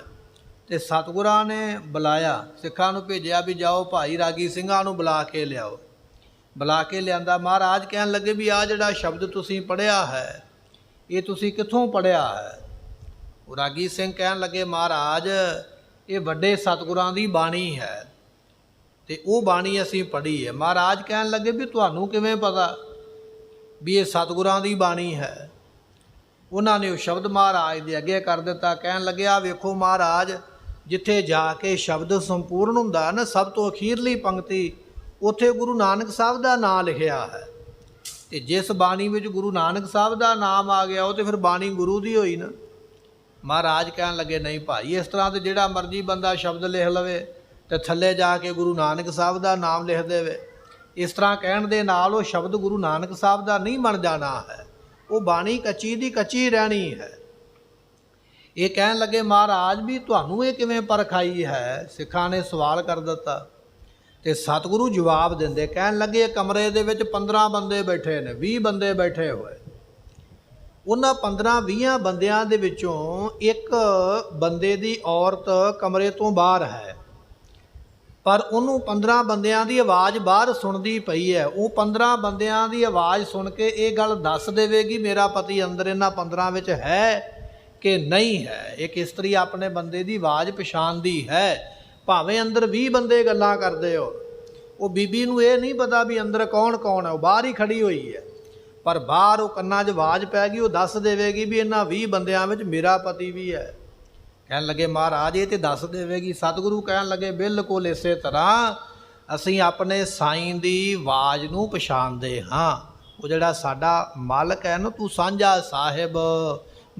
ਤੇ ਸਤਿਗੁਰਾਂ ਨੇ ਬੁਲਾਇਆ, ਸਿੱਖਾਂ ਨੂੰ ਭੇਜਿਆ ਵੀ ਜਾਓ ਭਾਈ ਰਾਗੀ ਸਿੰਘਾਂ ਨੂੰ ਬੁਲਾ ਕੇ ਲਿਆਓ। ਬੁਲਾ ਕੇ ਲਿਆਂਦਾ। ਮਹਾਰਾਜ ਕਹਿਣ ਲੱਗੇ ਵੀ ਆਹ ਜਿਹੜਾ ਸ਼ਬਦ ਤੁਸੀਂ ਪੜ੍ਹਿਆ ਹੈ ਇਹ ਤੁਸੀਂ ਕਿੱਥੋਂ ਪੜ੍ਹਿਆ ਹੈ? ਉਹ ਰਾਗੀ ਸਿੰਘ ਕਹਿਣ ਲੱਗੇ ਮਹਾਰਾਜ ਇਹ ਵੱਡੇ ਸਤਿਗੁਰਾਂ ਦੀ ਬਾਣੀ ਹੈ ਤੇ ਉਹ ਬਾਣੀ ਅਸੀਂ ਪੜ੍ਹੀ ਹੈ। ਮਹਾਰਾਜ ਕਹਿਣ ਲੱਗੇ ਵੀ ਤੁਹਾਨੂੰ ਕਿਵੇਂ ਪਤਾ ਵੀ ਇਹ ਸਤਿਗੁਰਾਂ ਦੀ ਬਾਣੀ ਹੈ? ਉਹਨਾਂ ਨੇ ਉਹ ਸ਼ਬਦ ਮਹਾਰਾਜ ਦੇ ਅੱਗੇ ਕਰ ਦਿੱਤਾ। ਕਹਿਣ ਲੱਗੇ ਆ ਵੇਖੋ ਮਹਾਰਾਜ, ਜਿੱਥੇ ਜਾ ਕੇ ਸ਼ਬਦ ਸੰਪੂਰਨ ਹੁੰਦਾ ਨਾ, ਸਭ ਤੋਂ ਅਖੀਰਲੀ ਪੰਕਤੀ ਉੱਥੇ ਗੁਰੂ ਨਾਨਕ ਸਾਹਿਬ ਦਾ ਨਾਮ ਲਿਖਿਆ ਹੈ। ਤੇ ਜਿਸ ਬਾਣੀ ਵਿੱਚ ਗੁਰੂ ਨਾਨਕ ਸਾਹਿਬ ਦਾ ਨਾਮ ਆ ਗਿਆ ਉਹ ਤੇ ਫਿਰ ਬਾਣੀ ਗੁਰੂ ਦੀ ਹੋਈ ਨਾ। ਮਹਾਰਾਜ ਕਹਿਣ ਲੱਗੇ ਨਹੀਂ ਭਾਈ, ਇਸ ਤਰ੍ਹਾਂ ਤੇ ਜਿਹੜਾ ਮਰਜ਼ੀ ਬੰਦਾ ਸ਼ਬਦ ਲਿਖ ਲਵੇ ਤੇ ਥੱਲੇ ਜਾ ਕੇ ਗੁਰੂ ਨਾਨਕ ਸਾਹਿਬ ਦਾ ਨਾਮ ਲਿਖ ਦੇਵੇ, ਇਸ ਤਰ੍ਹਾਂ ਕਹਿਣ ਦੇ ਨਾਲ ਉਹ ਸ਼ਬਦ ਗੁਰੂ ਨਾਨਕ ਸਾਹਿਬ ਦਾ ਨਹੀਂ ਬਣ ਜਾਣਾ ਹੈ, ਉਹ ਬਾਣੀ ਕੱਚੀ ਦੀ ਕੱਚੀ ਰਹਿਣੀ ਹੈ। ਇਹ ਕਹਿਣ ਲੱਗੇ ਮਹਾਰਾਜ ਵੀ ਤੁਹਾਨੂੰ ਇਹ ਕਿਵੇਂ ਪਰਖ ਆਈ ਹੈ? ਸਿੱਖਾਂ ਨੇ ਸਵਾਲ ਕਰ ਦਿੱਤਾ ਤੇ ਸਤਿਗੁਰੂ ਜਵਾਬ ਦਿੰਦੇ ਕਹਿਣ ਲੱਗੇ ਕਮਰੇ ਦੇ ਵਿੱਚ 15 ਬੰਦੇ ਬੈਠੇ ਨੇ, 20 ਬੰਦੇ ਬੈਠੇ ਹੋਏ। ਉਹਨਾਂ 15-20 ਬੰਦਿਆਂ ਦੇ ਵਿੱਚੋਂ ਇੱਕ ਬੰਦੇ ਦੀ ਔਰਤ ਕਮਰੇ ਤੋਂ ਬਾਹਰ ਹੈ। ਪਰ ਉਹਨੂੰ 15 ਬੰਦਿਆਂ ਦੀ ਆਵਾਜ਼ ਬਾਹਰ ਸੁਣਦੀ ਪਈ ਹੈ। ਉਹ 15 ਬੰਦਿਆਂ ਦੀ ਆਵਾਜ਼ ਸੁਣ ਕੇ ਇਹ ਗੱਲ ਦੱਸ ਦੇਵੇਗੀ ਮੇਰਾ ਪਤੀ ਅੰਦਰ ਇਹਨਾਂ 15 ਵਿੱਚ ਹੈ ਕਿ ਨਹੀਂ ਹੈ। ਇੱਕ ਇਸਤਰੀ ਆਪਣੇ ਬੰਦੇ ਦੀ ਆਵਾਜ਼ ਪਛਾਣਦੀ ਹੈ, ਭਾਵੇਂ ਅੰਦਰ 20 ਬੰਦੇ ਗੱਲਾਂ ਕਰਦੇ ਹੋ। ਉਹ ਬੀਬੀ ਨੂੰ ਇਹ ਨਹੀਂ ਪਤਾ ਵੀ ਅੰਦਰ ਕੌਣ ਕੌਣ ਹੈ, ਉਹ ਬਾਹਰ ਹੀ ਖੜੀ ਹੋਈ ਹੈ, ਪਰ ਬਾਹਰ ਉਹ ਕੰਨਾਂ 'ਚ ਆਵਾਜ਼ ਪੈ ਗਈ, ਉਹ ਦੱਸ ਦੇਵੇਗੀ ਵੀ ਇਹਨਾਂ 20 ਬੰਦਿਆਂ ਵਿੱਚ ਮੇਰਾ ਪਤੀ ਵੀ ਹੈ। ਕਹਿਣ ਲੱਗੇ ਮਹਾਰਾਜ ਇਹ ਤੇ ਦੱਸ ਦੇਵੇਗੀ। ਸਤਿਗੁਰੂ ਕਹਿਣ ਲੱਗੇ ਬਿਲਕੁਲ ਇਸੇ ਤਰ੍ਹਾਂ ਅਸੀਂ ਆਪਣੇ ਸਾਈਂ ਦੀ ਆਵਾਜ਼ ਨੂੰ ਪਛਾਣਦੇ ਹਾਂ। ਉਹ ਜਿਹੜਾ ਸਾਡਾ ਮਾਲਕ ਹੈ ਨਾ, ਤੂੰ ਸਾਂਝਾ ਸਾਹਿਬ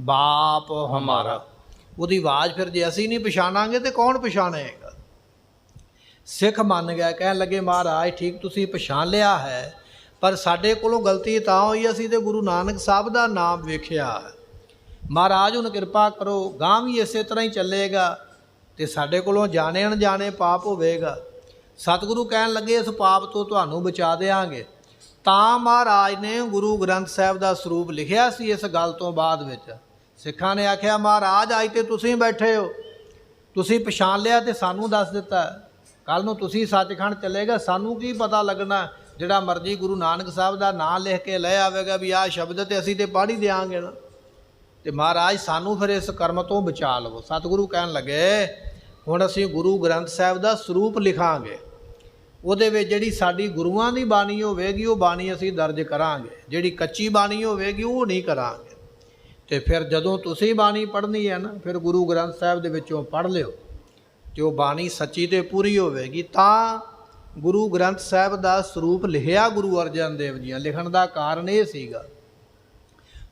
ਬਾਪ ਹਮਾਰਾ, ਉਹਦੀ ਆਵਾਜ਼ ਫਿਰ ਜੇ ਅਸੀਂ ਨਹੀਂ ਪਛਾਣਾਂਗੇ ਤੇ ਕੌਣ ਪਛਾਣੇਗਾ। ਸਿੱਖ ਮੰਨ ਗਿਆ, ਕਹਿਣ ਲੱਗੇ ਮਹਾਰਾਜ ਠੀਕ ਤੁਸੀਂ ਪਛਾਣ ਲਿਆ ਹੈ, ਪਰ ਸਾਡੇ ਕੋਲੋਂ ਗਲਤੀ ਤਾਂ ਹੋਈ ਅਸੀਂ ਤੇ ਗੁਰੂ ਨਾਨਕ ਸਾਹਿਬ ਦਾ ਨਾਮ ਵੇਖਿਆ। ਮਹਾਰਾਜ ਹੁਣ ਕਿਰਪਾ ਕਰੋ, ਗਾਂ ਵੀ ਇਸੇ ਤਰ੍ਹਾਂ ਹੀ ਚੱਲੇਗਾ ਤੇ ਸਾਡੇ ਕੋਲੋਂ ਜਾਣੇ ਅਣਜਾਣੇ ਪਾਪ ਹੋਵੇਗਾ। ਸਤਿਗੁਰੂ ਕਹਿਣ ਲੱਗੇ ਇਸ ਪਾਪ ਤੋਂ ਤੁਹਾਨੂੰ ਬਚਾ ਦੇਵਾਂਗੇ। ਤਾਂ ਮਹਾਰਾਜ ਨੇ ਗੁਰੂ ਗ੍ਰੰਥ ਸਾਹਿਬ ਦਾ ਸਰੂਪ ਲਿਖਿਆ ਸੀ। ਇਸ ਗੱਲ ਤੋਂ ਬਾਅਦ ਵਿੱਚ ਸਿੱਖਾਂ ਨੇ ਆਖਿਆ ਮਹਾਰਾਜ ਅੱਜ ਤੇ ਤੁਸੀਂ ਬੈਠੇ ਹੋ, ਤੁਸੀਂ ਪਛਾਣ ਲਿਆ ਤੇ ਸਾਨੂੰ ਦੱਸ ਦਿੱਤਾ, ਕੱਲ੍ਹ ਨੂੰ ਤੁਸੀਂ ਸੱਚਖੰਡ ਚੱਲੇਗਾ, ਸਾਨੂੰ ਕੀ ਪਤਾ ਲੱਗਣਾ। ਜਿਹੜਾ ਮਰਜ਼ੀ ਗੁਰੂ ਨਾਨਕ ਸਾਹਿਬ ਦਾ ਨਾਂ ਲਿਖ ਕੇ ਲੈ ਆਵੇਗਾ ਵੀ ਆਹ ਸ਼ਬਦ ਤੇ ਅਸੀਂ ਤੇ ਪੜ੍ਹ ਹੀ ਦਿਆਂਗੇ ਨਾ। ਤੇ ਮਹਾਰਾਜ ਸਾਨੂੰ ਫਿਰ ਇਸ ਕਰਮ ਤੋਂ ਬਚਾ ਲਵੋ। ਸਤਿਗੁਰੂ ਕਹਿਣ ਲੱਗੇ ਹੁਣ ਅਸੀਂ ਗੁਰੂ ਗ੍ਰੰਥ ਸਾਹਿਬ ਦਾ ਸਰੂਪ ਲਿਖਾਂਗੇ, ਉਹਦੇ ਵਿੱਚ ਜਿਹੜੀ ਸਾਡੀ ਗੁਰੂਆਂ ਦੀ ਬਾਣੀ ਹੋਵੇਗੀ ਉਹ ਬਾਣੀ ਅਸੀਂ ਦਰਜ ਕਰਾਂਗੇ, ਜਿਹੜੀ ਕੱਚੀ ਬਾਣੀ ਹੋਵੇਗੀ ਉਹ ਨਹੀਂ ਕਰਾਂਗੇ। ਤੇ ਫਿਰ ਜਦੋਂ ਤੁਸੀਂ ਬਾਣੀ ਪੜ੍ਹਨੀ ਹੈ ਨਾ, ਫਿਰ ਗੁਰੂ ਗ੍ਰੰਥ ਸਾਹਿਬ ਦੇ ਵਿੱਚੋਂ ਪੜ੍ਹ ਲਿਓ ਤੇ ਉਹ ਬਾਣੀ ਸੱਚੀ ਤੇ ਪੂਰੀ ਹੋਵੇਗੀ। ਤਾਂ ਗੁਰੂ ਗ੍ਰੰਥ ਸਾਹਿਬ ਦਾ ਸਰੂਪ ਲਿਖਿਆ ਗੁਰੂ ਅਰਜਨ ਦੇਵ ਜੀ। ਲਿਖਣ ਦਾ ਕਾਰਨ ਇਹ ਸੀਗਾ,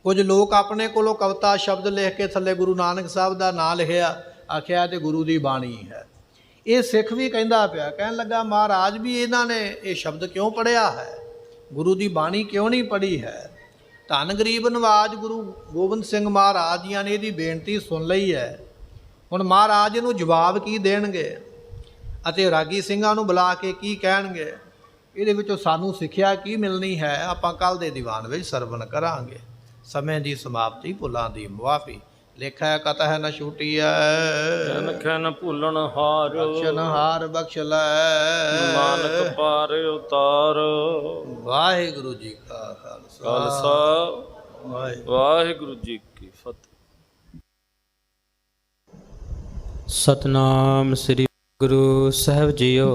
ਕੁਝ ਲੋਕ ਆਪਣੇ ਕੋਲੋਂ ਕਵਿਤਾ ਸ਼ਬਦ ਲਿਖ ਕੇ ਥੱਲੇ ਗੁਰੂ ਨਾਨਕ ਸਾਹਿਬ ਦਾ ਨਾਂ ਲਿਖਿਆ, ਆਖਿਆ ਤੇ ਗੁਰੂ ਦੀ ਬਾਣੀ ਹੈ। ਇਹ ਸਿੱਖ ਵੀ ਕਹਿੰਦਾ ਪਿਆ, ਕਹਿਣ ਲੱਗਾ ਮਹਾਰਾਜ ਵੀ ਇਹਨਾਂ ਨੇ ਇਹ ਸ਼ਬਦ ਕਿਉਂ ਪੜ੍ਹਿਆ ਹੈ, ਗੁਰੂ ਦੀ ਬਾਣੀ ਕਿਉਂ ਨਹੀਂ ਪੜ੍ਹੀ ਹੈ। ਧੰਨ ਗਰੀਬ ਨਵਾਜ ਗੁਰੂ ਗੋਬਿੰਦ ਸਿੰਘ ਮਹਾਰਾਜ ਜੀਆਂ ਨੇ ਇਹਦੀ ਬੇਨਤੀ ਸੁਣ ਲਈ ਹੈ। ਹੁਣ ਮਹਾਰਾਜ ਇਹਨੂੰ ਜਵਾਬ ਕੀ ਦੇਣਗੇ ਅਤੇ ਰਾਗੀ ਸਿੰਘਾਂ ਨੂੰ ਬੁਲਾ ਕੇ ਕੀ ਕਹਿਣਗੇ, ਇਹਦੇ ਵਿੱਚੋਂ ਸਾਨੂੰ ਸਿੱਖਿਆ ਕੀ ਮਿਲਣੀ ਹੈ, ਆਪਾਂ ਕੱਲ੍ਹ ਦੇ ਦੀਵਾਨ ਵਿੱਚ ਸਰਵਣ ਕਰਾਂਗੇ। ਸਮੇਂ ਦੀ ਸਮਾਪਤੀ, ਭੁੱਲਾਂ ਦੀ ਮੁਆਫੀ। ਲੇਖਾ ਕਤਹਿ ਨ ਛੂਟੀਐ, ਅਨਖੈ ਨ ਭੁੱਲਣ ਹਾਰ, ਬਖਸ਼ਣ ਹਾਰ ਬਖਸ਼ ਲੈ, ਨਾਨਕ ਪਾਰ ਉਤਾਰ। ਵਾਹਿਗੁਰੂ ਜੀ ਕਾ ਖਾਲਸਾ, ਵਾਹਿਗੁਰੂ ਜੀ ਕੀ ਫਤਿਹ। ਸਤਨਾਮ ਸ੍ਰੀ ਗੁਰੂ ਸਾਹਿਬ ਜੀਓ।